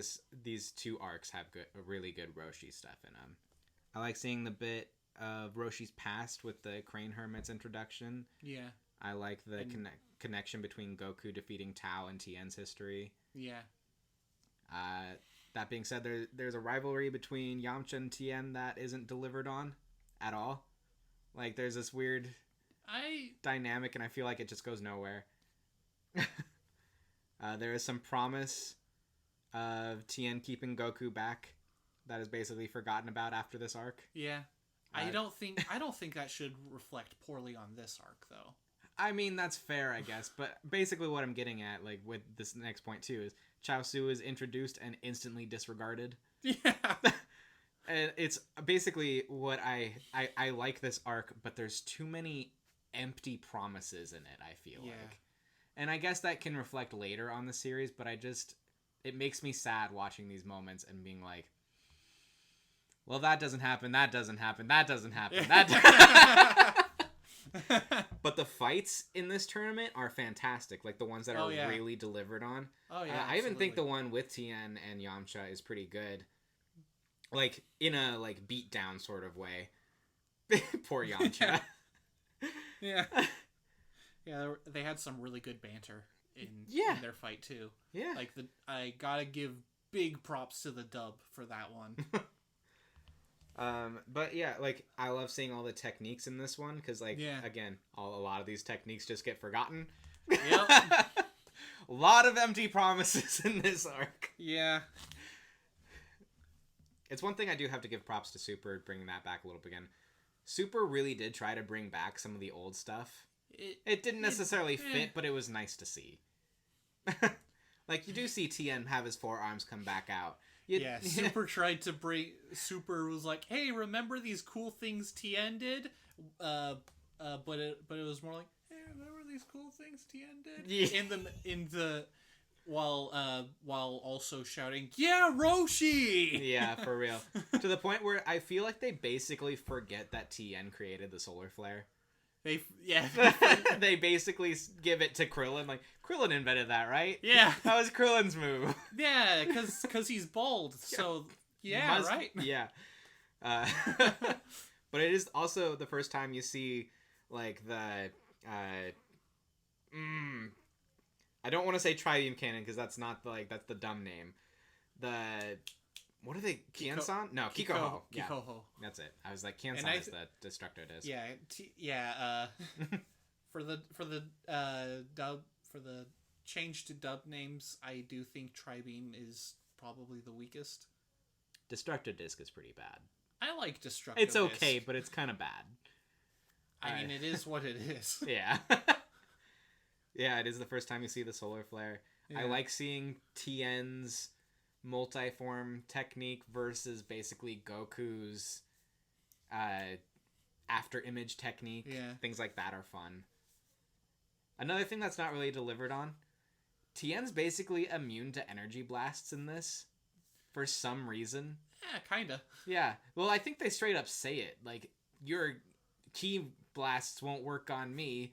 [SPEAKER 2] these two arcs have a really good Roshi stuff in them. I like seeing the bit of Roshi's past with the Crane Hermit's introduction.
[SPEAKER 1] Yeah.
[SPEAKER 2] I like the connection between Goku defeating Tao and Tien's history.
[SPEAKER 1] Yeah.
[SPEAKER 2] That being said, there's a rivalry between Yamcha and Tien that isn't delivered on at all. Like, there's this weird dynamic, and I feel like it just goes nowhere. There is some promise of Tien keeping Goku back that is basically forgotten about after this arc.
[SPEAKER 1] Yeah. I don't think that should reflect poorly on this arc, though.
[SPEAKER 2] I mean, that's fair, I guess. But basically what I'm getting at, like, with this next point, too, is Chaozu is introduced and instantly disregarded.
[SPEAKER 1] Yeah.
[SPEAKER 2] And it's basically what I like this arc, but there's too many empty promises in it, I feel like. And I guess that can reflect later on the series, but it makes me sad watching these moments and being like, well, that doesn't happen, that doesn't happen, that doesn't happen, But the fights in this tournament are fantastic, like the ones that are really delivered on.
[SPEAKER 1] Oh yeah,
[SPEAKER 2] I even think the one with Tien and Yamcha is pretty good. Like, in a, like, beat down sort of way. Poor Yamcha.
[SPEAKER 1] Yeah. Yeah, they had some really good banter in their fight, too.
[SPEAKER 2] Yeah.
[SPEAKER 1] Like, I gotta give big props to the dub for that one.
[SPEAKER 2] But yeah, like, I love seeing all the techniques in this one, because, like, again, a lot of these techniques just get forgotten.
[SPEAKER 1] Yep.
[SPEAKER 2] A lot of empty promises in this arc.
[SPEAKER 1] Yeah.
[SPEAKER 2] it's one thing I do have to give props to Super, bringing that back a little bit again. Super really did try to bring back some of the old stuff. It didn't necessarily fit, but it was nice to see. Like, you do see Tien have his forearms come back out.
[SPEAKER 1] Super tried to bring... Super was like, hey, remember these cool things Tien did? But it was more like, hey, remember these cool things Tien did? Yeah. While also shouting, yeah, Roshi!
[SPEAKER 2] Yeah, for real. To the point where I feel like they basically forget that Tien created the solar flare. They basically give it to Krillin. Like, Krillin invented that, right?
[SPEAKER 1] Yeah.
[SPEAKER 2] That was Krillin's move.
[SPEAKER 1] Yeah, because he's bald. So, yeah, right.
[SPEAKER 2] Yeah. But it is also the first time you see, like, the... I don't want to say Tribeam Cannon, because that's not, that's the dumb name. What are they? Kian-san? No, Kikoho. Yeah,
[SPEAKER 1] Kikoho.
[SPEAKER 2] That's it. I was like, Kian-san is the Destructo Disc.
[SPEAKER 1] Yeah, for the change to dub names, I do think Tribeam is probably the weakest.
[SPEAKER 2] Destructo Disc is pretty bad.
[SPEAKER 1] I like Destructo
[SPEAKER 2] It's okay, but it's kind of bad.
[SPEAKER 1] I mean, it is what it is.
[SPEAKER 2] Yeah. Yeah, it is the first time you see the solar flare. Yeah. I like seeing Tien's multi-form technique versus basically Goku's after image technique.
[SPEAKER 1] Yeah.
[SPEAKER 2] Things like that are fun. Another thing that's not really delivered on, Tien's basically immune to energy blasts in this for some reason.
[SPEAKER 1] Yeah, kinda.
[SPEAKER 2] Yeah. Well, I think they straight up say it. Like, your ki blasts won't work on me.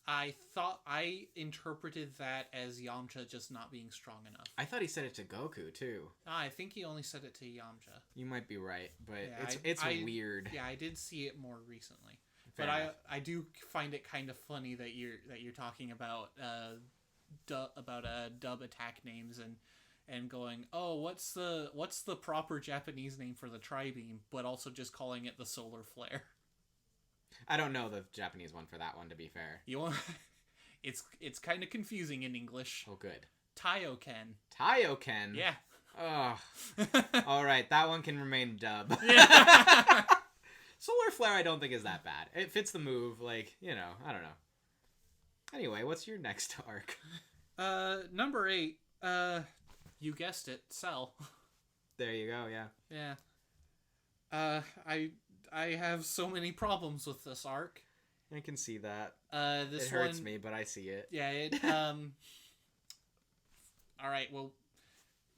[SPEAKER 1] I thought I interpreted that as Yamcha just not being strong enough.
[SPEAKER 2] I thought he said it to Goku too.
[SPEAKER 1] I think he only said it to Yamcha.
[SPEAKER 2] You might be right, but yeah, it's weird.
[SPEAKER 1] Yeah, I did see it more recently.
[SPEAKER 2] Fair
[SPEAKER 1] but
[SPEAKER 2] enough.
[SPEAKER 1] I do find it kind of funny that you're talking about dub attack names and going, oh, what's the proper Japanese name for the Tri-Beam, but also just calling it the solar flare.
[SPEAKER 2] I don't know the Japanese one for that one, to be fair.
[SPEAKER 1] It's kind of confusing in English.
[SPEAKER 2] Oh, good.
[SPEAKER 1] Taioken.
[SPEAKER 2] Taioken?
[SPEAKER 1] Yeah.
[SPEAKER 2] Oh. All right, that one can remain dub.
[SPEAKER 1] Yeah.
[SPEAKER 2] Solar Flare I don't think is that bad. It fits the move, I don't know. Anyway, what's your next arc?
[SPEAKER 1] Number 8, you guessed it, Cell.
[SPEAKER 2] There you go, yeah.
[SPEAKER 1] Yeah. I have so many problems with this arc.
[SPEAKER 2] I can see that.
[SPEAKER 1] This
[SPEAKER 2] it hurts me, but I see it.
[SPEAKER 1] Yeah, all right, well,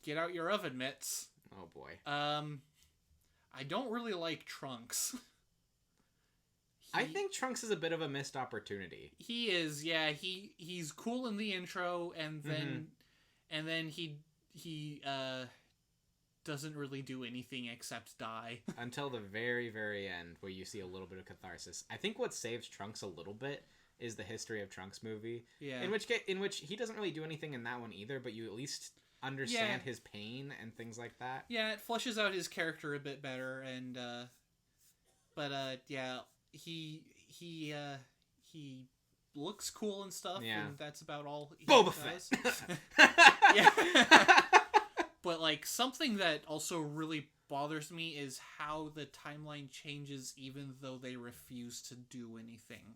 [SPEAKER 1] get out your oven mitts.
[SPEAKER 2] Oh boy.
[SPEAKER 1] I don't really like Trunks.
[SPEAKER 2] I think Trunks is a bit of a missed opportunity.
[SPEAKER 1] He is, yeah. He's cool in the intro, and then he doesn't really do anything except die. Until
[SPEAKER 2] the very, very end, where you see a little bit of catharsis. I think what saves Trunks a little bit is the History of Trunks movie.
[SPEAKER 1] Yeah.
[SPEAKER 2] In which he doesn't really do anything in that one either, but you at least understand his pain and things like that.
[SPEAKER 1] Yeah, it fleshes out his character a bit better, and he looks cool and stuff, and that's about all he
[SPEAKER 2] Boba
[SPEAKER 1] does.
[SPEAKER 2] Fett.
[SPEAKER 1] Yeah. But, something that also really bothers me is how the timeline changes even though they refuse to do anything.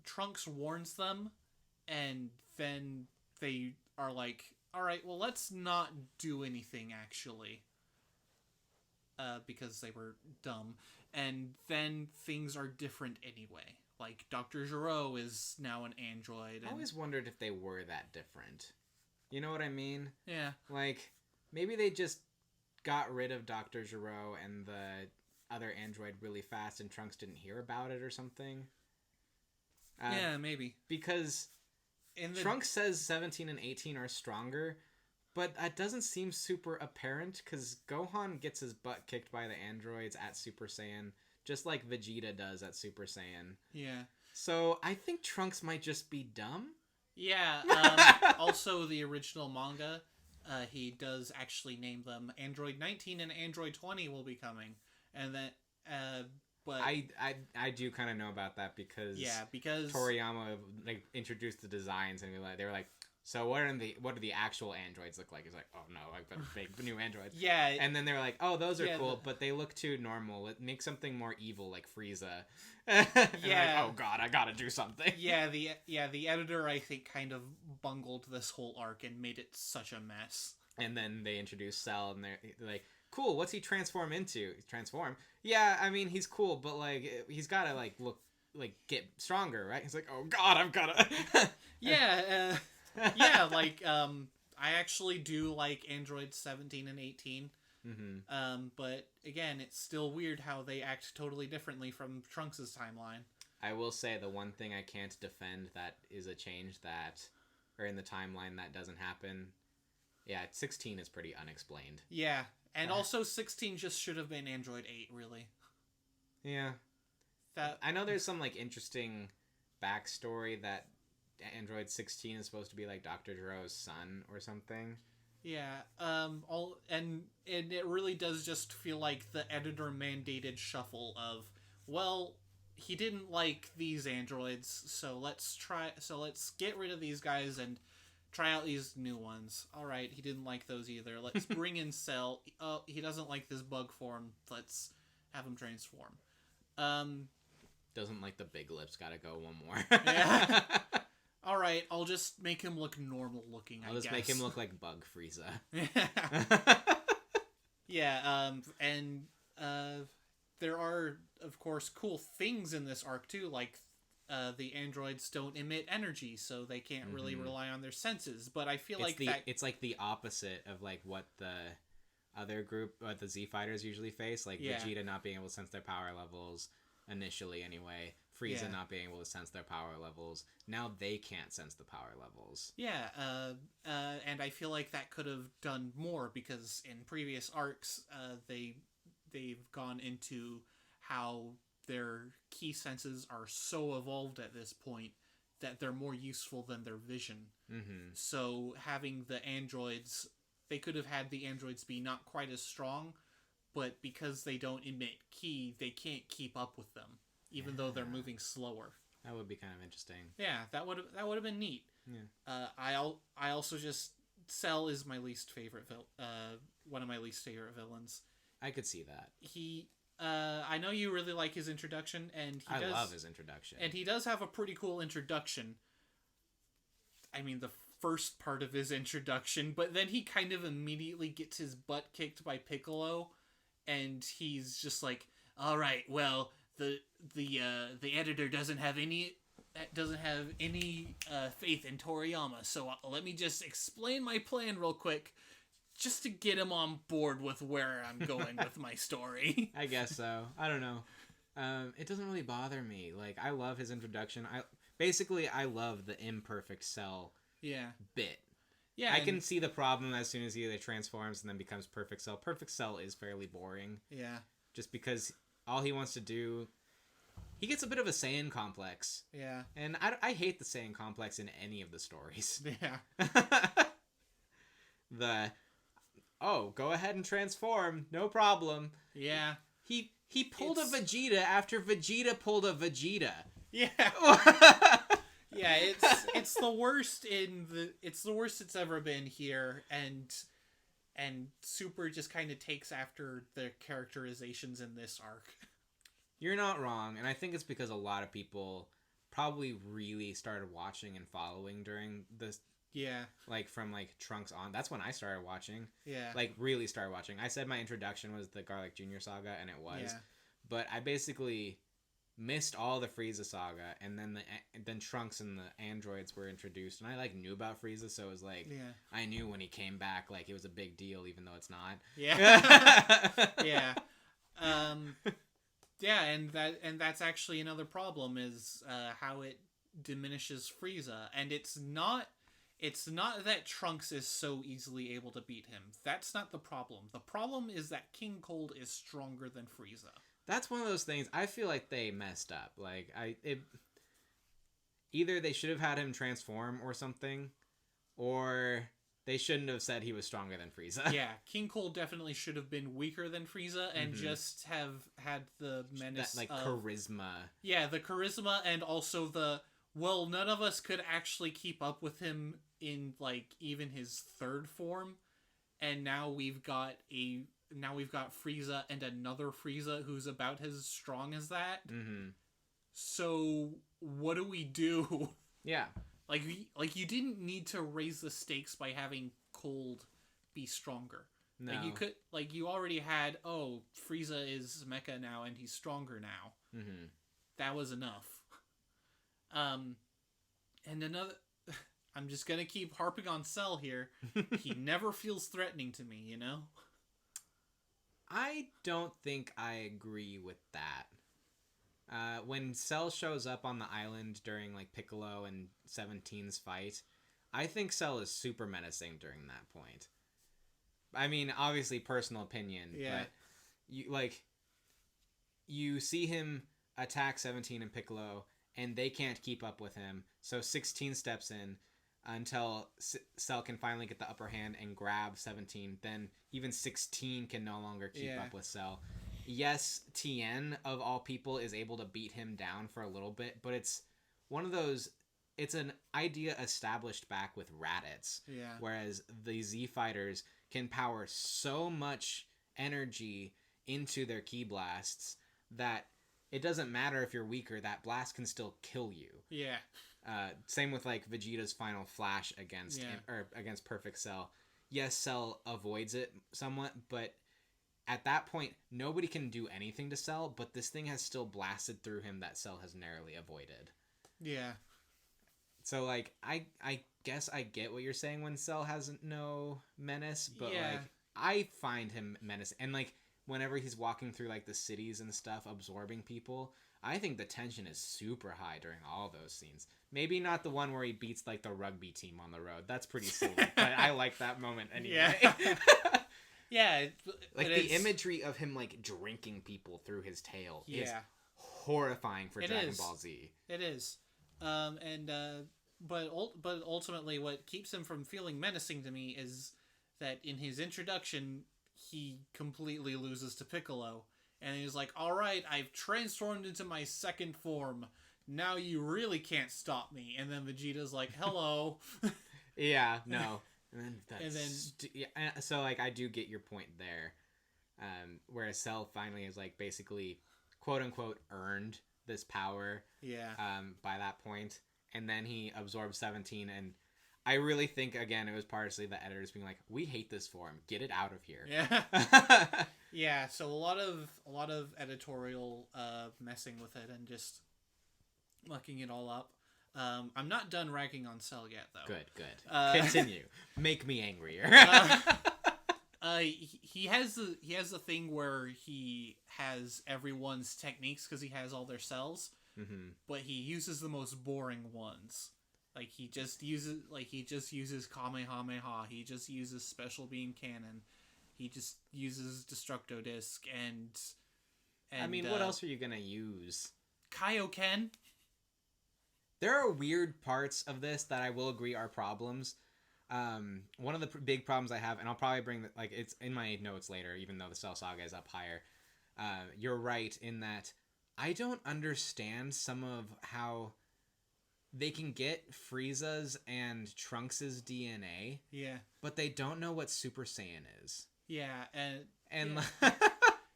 [SPEAKER 1] Trunks warns them, and then they are like, alright, well, let's not do anything, actually. Because they were dumb. And then things are different anyway. Dr. Gero is now an android.
[SPEAKER 2] I always wondered if they were that different. You know what I mean?
[SPEAKER 1] Yeah.
[SPEAKER 2] Maybe they just got rid of Dr. Gero and the other android really fast and Trunks didn't hear about it or something.
[SPEAKER 1] Yeah, maybe.
[SPEAKER 2] Because Trunks says 17 and 18 are stronger, but that doesn't seem super apparent because Gohan gets his butt kicked by the androids at Super Saiyan, just like Vegeta does at Super Saiyan.
[SPEAKER 1] Yeah.
[SPEAKER 2] So I think Trunks might just be dumb.
[SPEAKER 1] Yeah. Also, the original manga, he does actually name them. Android 19 and Android 20 will be coming. And then, but
[SPEAKER 2] I do kind of know about that because Toriyama introduced the designs and they were like, So what do the actual androids look like? It's like, oh no, I've got to make new androids.
[SPEAKER 1] Yeah.
[SPEAKER 2] And then they're like, oh, those are cool, but they look too normal. Make something more evil, like Frieza. Yeah. Like, oh god, I gotta do something.
[SPEAKER 1] Yeah. The editor, I think, kind of bungled this whole arc and made it such a mess.
[SPEAKER 2] And then they introduce Cell, and they're like, cool. What's he transform into? Transform? Yeah, I mean, he's cool, but like, he's gotta like look like get stronger, right? He's like, oh god, I've gotta.
[SPEAKER 1] Yeah. Yeah, like, I actually do like Androids 17 and 18.
[SPEAKER 2] Mm-hmm.
[SPEAKER 1] But again, it's still weird how they act totally differently from Trunks' timeline.
[SPEAKER 2] I will say the one thing I can't defend that is a change that, or in the timeline that doesn't happen. Yeah, 16 is pretty unexplained.
[SPEAKER 1] Yeah, and also 16 just should have been Android 8, really.
[SPEAKER 2] Yeah. I know there's some like interesting backstory that Android 16 is supposed to be like Dr. Gero's son or something.
[SPEAKER 1] Yeah, and it really does just feel like the editor mandated shuffle of, well, he didn't like these androids, so let's get rid of these guys and try out these new ones. All right, he didn't like those either. Let's bring in Cell. Oh, he doesn't like this bug form. Let's have him transform.
[SPEAKER 2] Doesn't like the big lips. Gotta go one more.
[SPEAKER 1] Yeah. All right, I'll just make him look normal looking, I guess. I'll just
[SPEAKER 2] make him look like Bug Frieza.
[SPEAKER 1] Yeah, and there are, of course, cool things in this arc, too, like the androids don't emit energy, so they can't really rely on their senses, but I feel it's
[SPEAKER 2] like the opposite of, like, what the other group, the Z Fighters usually face, like Vegeta not being able to sense their power levels, initially anyway, Frieza not being able to sense their power levels. Now they can't sense the power levels.
[SPEAKER 1] Yeah, and I feel like that could have done more because in previous arcs, they've gone into how their key senses are so evolved at this point that they're more useful than their vision.
[SPEAKER 2] Mm-hmm.
[SPEAKER 1] So having the androids, they could have had the androids be not quite as strong, but because they don't emit ki, they can't keep up with them. Even though they're moving slower.
[SPEAKER 2] That would be kind of interesting.
[SPEAKER 1] Yeah, that would have been neat.
[SPEAKER 2] Yeah.
[SPEAKER 1] I also just Cell is my least favorite one of my least favorite villains.
[SPEAKER 2] I could see that.
[SPEAKER 1] I know you really like his introduction, and I
[SPEAKER 2] love his introduction.
[SPEAKER 1] And he does have a pretty cool introduction. I mean, the first part of his introduction, but then he kind of immediately gets his butt kicked by Piccolo, and he's just like, all right, well, the editor doesn't have any faith in Toriyama, so let me just explain my plan real quick, just to get him on board with where I'm going with my story.
[SPEAKER 2] I guess so. I don't know. It doesn't really bother me. Like, I love his introduction. I love the imperfect Cell bit. Yeah, I can see the problem as soon as he either transforms and then becomes Perfect Cell. Perfect Cell is fairly boring.
[SPEAKER 1] Yeah.
[SPEAKER 2] Just because all he wants to do... He gets a bit of a Saiyan complex.
[SPEAKER 1] Yeah.
[SPEAKER 2] And I hate the Saiyan complex in any of the stories.
[SPEAKER 1] Yeah.
[SPEAKER 2] Go ahead and transform. No problem.
[SPEAKER 1] Yeah.
[SPEAKER 2] He pulled a Vegeta after Vegeta pulled a Vegeta.
[SPEAKER 1] Yeah. Yeah, it's the worst it's the worst it's ever been here, and Super just kind of takes after the characterizations in this arc.
[SPEAKER 2] You're not wrong, and I think it's because a lot of people probably really started watching and following during this.
[SPEAKER 1] Yeah.
[SPEAKER 2] Like, from, like, Trunks on. That's when I started watching.
[SPEAKER 1] Yeah.
[SPEAKER 2] Like, really started watching. I said my introduction was the Garlic Jr. Saga, and it was. Yeah. But I basically missed all the Frieza Saga, and then Trunks and the androids were introduced, and I, like, knew about Frieza, so it was like, I knew when he came back, like, it was a big deal, even though it's not.
[SPEAKER 1] Yeah. Yeah. Yeah, and that's actually another problem is how it diminishes Frieza, and it's not that Trunks is so easily able to beat him. That's not the problem. The problem is that King Cold is stronger than Frieza.
[SPEAKER 2] That's one of those things. I feel like they messed up. Like, either they should have had him transform or something, or they shouldn't have said he was stronger than Frieza.
[SPEAKER 1] Yeah, King Cold definitely should have been weaker than Frieza and just have had the menace
[SPEAKER 2] that, like, charisma.
[SPEAKER 1] Yeah, the charisma and also the Well, none of us could actually keep up with him in like even his third form, and now we've got Frieza and another Frieza who's about as strong as that.
[SPEAKER 2] Mm-hmm.
[SPEAKER 1] So what do we do?
[SPEAKER 2] Yeah.
[SPEAKER 1] Like you didn't need to raise the stakes by having Cold be stronger.
[SPEAKER 2] No.
[SPEAKER 1] Like you could, like you already had. Oh, Frieza is Mecha now, and he's stronger now.
[SPEAKER 2] Mm-hmm.
[SPEAKER 1] That was enough. And another. I'm just gonna keep harping on Cell here. He never feels threatening to me, you know?
[SPEAKER 2] I don't think I agree with that. When Cell shows up on the island during like Piccolo and 17's fight, I think Cell is super menacing during that point. I mean, obviously personal opinion,
[SPEAKER 1] yeah.
[SPEAKER 2] But you see him attack 17 and Piccolo, and they can't keep up with him. So 16 steps in until Cell can finally get the upper hand and grab 17. Then even 16 can no longer keep up with Cell. Yes, Tien, of all people, is able to beat him down for a little bit, but it's one of those... It's an idea established back with Raditz.
[SPEAKER 1] Yeah.
[SPEAKER 2] Whereas the Z Fighters can power so much energy into their ki blasts that it doesn't matter if you're weaker, that blast can still kill you.
[SPEAKER 1] Yeah.
[SPEAKER 2] Same with like Vegeta's final flash against against Perfect Cell. Yes, Cell avoids it somewhat, but at that point, nobody can do anything to Cell, but this thing has still blasted through him that Cell has narrowly avoided.
[SPEAKER 1] Yeah.
[SPEAKER 2] So, like, I guess I get what you're saying when Cell has no menace, but, like, I find him menace. And, like, whenever he's walking through, like, the cities and stuff, absorbing people, I think the tension is super high during all those scenes. Maybe not the one where he beats, like, the rugby team on the road. That's pretty silly, but I like that moment anyway.
[SPEAKER 1] Yeah.
[SPEAKER 2] Like, the imagery of him, like, drinking people through his tail is horrifying for Dragon Ball Z.
[SPEAKER 1] It is. But ultimately what keeps him from feeling menacing to me is that in his introduction, he completely loses to Piccolo. And he's like, alright, I've transformed into my second form. Now you really can't stop me. And then Vegeta's like, hello.
[SPEAKER 2] Yeah, no. So, like, I do get your point there. Whereas Cell finally has, like, basically, quote-unquote, earned this power.
[SPEAKER 1] Yeah.
[SPEAKER 2] By that point. And then he absorbs 17, and I really think, again, it was partially the editors being like, we hate this form. Get it out of here.
[SPEAKER 1] Yeah. Yeah, so a lot of editorial messing with it and just mucking it all up. I'm not done ragging on Cell yet, though.
[SPEAKER 2] Good. Continue. Make me angrier.
[SPEAKER 1] He has the thing where he has everyone's techniques because he has all their cells, but he uses the most boring ones. Like he just uses Kamehameha. He just uses Special Beam Cannon. He just uses Destructo Disc and
[SPEAKER 2] I mean, what else are you gonna use?
[SPEAKER 1] Kaioken.
[SPEAKER 2] There are weird parts of this that I will agree are problems. One of the big problems I have, and I'll probably bring it's in my notes later, even though the Cell Saga is up higher. You're right in that I don't understand some of how they can get Frieza's and Trunks' DNA.
[SPEAKER 1] Yeah.
[SPEAKER 2] But they don't know what Super Saiyan is.
[SPEAKER 1] Yeah,
[SPEAKER 2] and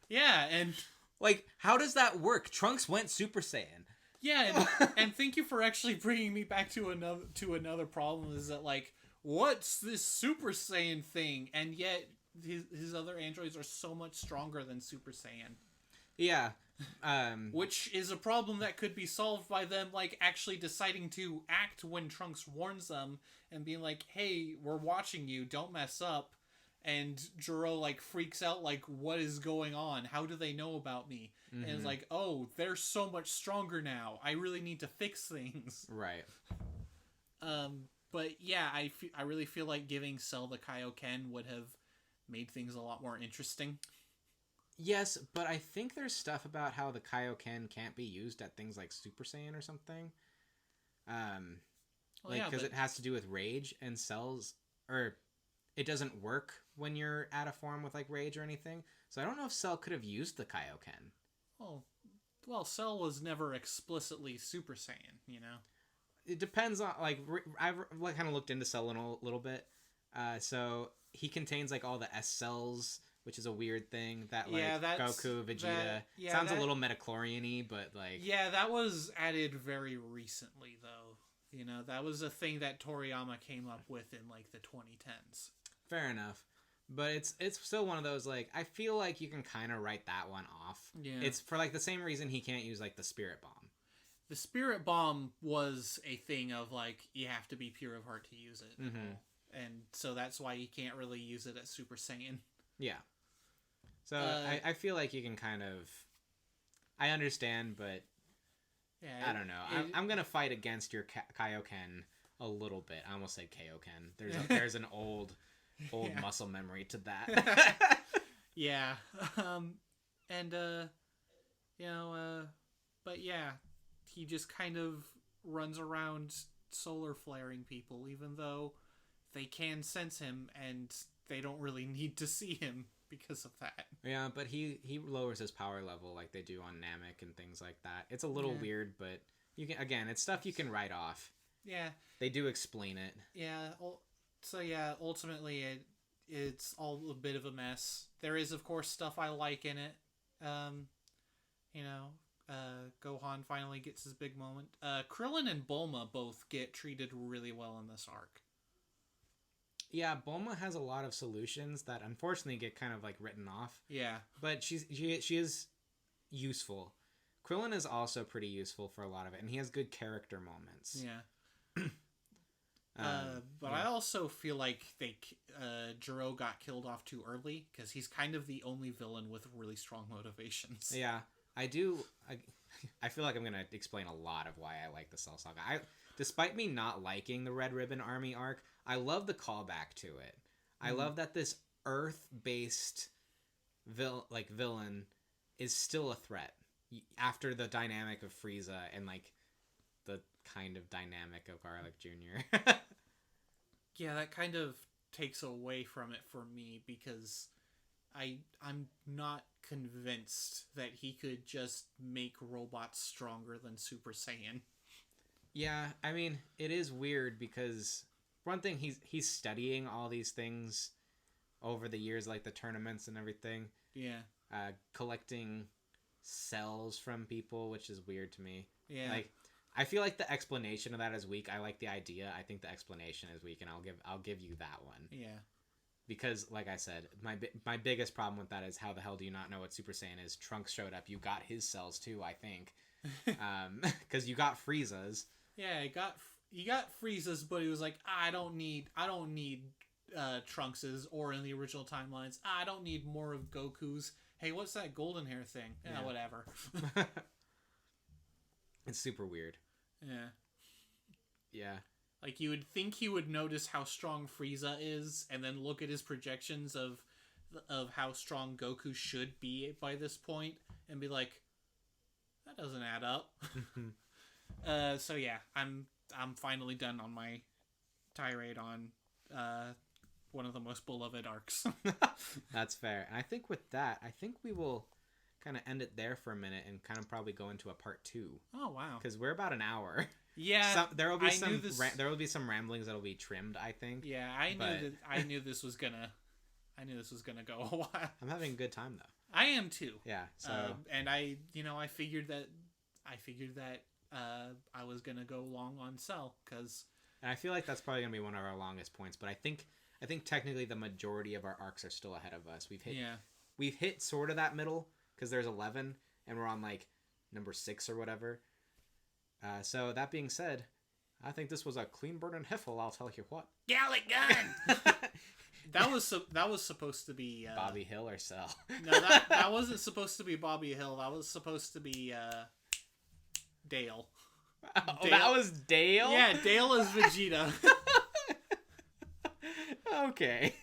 [SPEAKER 1] yeah, and
[SPEAKER 2] like, how does that work? Trunks went Super Saiyan.
[SPEAKER 1] Yeah, and thank you for actually bringing me back to another problem. Is that like, what's this Super Saiyan thing? And yet his other androids are so much stronger than Super Saiyan.
[SPEAKER 2] Yeah.
[SPEAKER 1] Which is a problem that could be solved by them like actually deciding to act when Trunks warns them and being like, "Hey, we're watching you. Don't mess up." And Juro like freaks out like, "What is going on? How do they know about me?" And it's like, "Oh, they're so much stronger now. I really need to fix things."
[SPEAKER 2] Right.
[SPEAKER 1] But yeah, I really feel like giving Cell the Kaioken would have made things a lot more interesting.
[SPEAKER 2] Yes, but I think there's stuff about how the Kaioken can't be used at things like Super Saiyan or something. Because it has to do with rage and Cell's, or it doesn't work when you're at a form with like rage or anything. So I don't know if Cell could have used the Kaioken.
[SPEAKER 1] Oh, well, Cell was never explicitly Super Saiyan, you know?
[SPEAKER 2] it depends on like I've like kind of looked into Cell a little bit. So he contains like all the S cells, which is a weird thing that like Goku, Vegeta sounds a little metachlorian-y, but like
[SPEAKER 1] that was added very recently though. You know, that was a thing that Toriyama came up with in like the 2010s.
[SPEAKER 2] Fair enough. But it's still one of those, like, I feel like you can kind of write that one off. Yeah. It's for, like, the same reason he can't use, like, the Spirit Bomb.
[SPEAKER 1] The Spirit Bomb was a thing of, like, you have to be pure of heart to use it. Mm-hmm. And so that's why you can't really use it as Super Saiyan.
[SPEAKER 2] Yeah. So I feel like you can kind of... I understand, but... Yeah, I don't know. I'm going to fight against your Kaioken a little bit. I almost said Kaioken. There's an old muscle memory to that.
[SPEAKER 1] Yeah. But yeah, he just kind of runs around solar flaring people, even though they can sense him and they don't really need to see him because of that.
[SPEAKER 2] Yeah, but he lowers his power level like they do on Namek and things like that. It's a little weird, but you can, again, it's stuff you can write off.
[SPEAKER 1] Yeah.
[SPEAKER 2] They do explain it.
[SPEAKER 1] Yeah. So yeah, ultimately it's all a bit of a mess. There is, of course, stuff I like in it. Gohan finally gets his big moment. Krillin and Bulma both get treated really well in this arc.
[SPEAKER 2] Yeah, Bulma has a lot of solutions that unfortunately get kind of like written off.
[SPEAKER 1] Yeah.
[SPEAKER 2] But she is useful. Krillin is also pretty useful for a lot of it, and he has good character moments.
[SPEAKER 1] Yeah. But I also feel like Jiro got killed off too early because he's kind of the only villain with really strong motivations.
[SPEAKER 2] Yeah, I feel like I'm going to explain a lot of why I like the Cell Saga. Despite me not liking the Red Ribbon Army arc, I love the callback to it. I love that this Earth-based villain is still a threat after the dynamic of Frieza and like the kind of dynamic of Garlic Jr.
[SPEAKER 1] Yeah, that kind of takes away from it for me because I'm not convinced that he could just make robots stronger than Super Saiyan.
[SPEAKER 2] Yeah, I mean, it is weird because one thing he's studying all these things over the years, like the tournaments and everything.
[SPEAKER 1] Yeah.
[SPEAKER 2] Collecting cells from people, which is weird to me.
[SPEAKER 1] Yeah.
[SPEAKER 2] Like, I feel like the explanation of that is weak. I like the idea. I think the explanation is weak, and I'll give you that one.
[SPEAKER 1] Yeah.
[SPEAKER 2] Because, like I said, my biggest problem with that is how the hell do you not know what Super Saiyan is? Trunks showed up. You got his cells too, I think. Because you got Frieza's.
[SPEAKER 1] Yeah, he got Frieza's, but he was like, I don't need Trunks's, or in the original timelines, I don't need more of Goku's. Hey, what's that golden hair thing? Yeah, whatever.
[SPEAKER 2] It's super weird.
[SPEAKER 1] Yeah.
[SPEAKER 2] Yeah.
[SPEAKER 1] Like, you would think he would notice how strong Frieza is, and then look at his projections of how strong Goku should be by this point, and be like, that doesn't add up. So yeah, I'm finally done on my tirade on one of the most beloved arcs.
[SPEAKER 2] That's fair. And I think with that, we will kind of end it there for a minute and kind of probably go into a part 2.
[SPEAKER 1] Oh wow!
[SPEAKER 2] Because we're about an hour.
[SPEAKER 1] Yeah,
[SPEAKER 2] there will be some ramblings that'll be trimmed, I think.
[SPEAKER 1] Yeah, I knew this was gonna go a while.
[SPEAKER 2] I'm having a good time though.
[SPEAKER 1] I am too.
[SPEAKER 2] Yeah. So
[SPEAKER 1] and I figured that I was gonna go long on Cell because.
[SPEAKER 2] And I feel like that's probably gonna be one of our longest points, but I think technically the majority of our arcs are still ahead of us. We've hit sort of that middle because there's 11 and we're on like number 6 or whatever. So that being said, I think this was a clean burning Hiffle. I'll tell you what.
[SPEAKER 1] Gallic gun. That was supposed to be
[SPEAKER 2] Bobby Hill or Cell.
[SPEAKER 1] No, that wasn't supposed to be Bobby Hill. That was supposed to be Dale.
[SPEAKER 2] Oh, Dale. That was Dale?
[SPEAKER 1] Yeah, Dale is Vegeta.
[SPEAKER 2] Okay.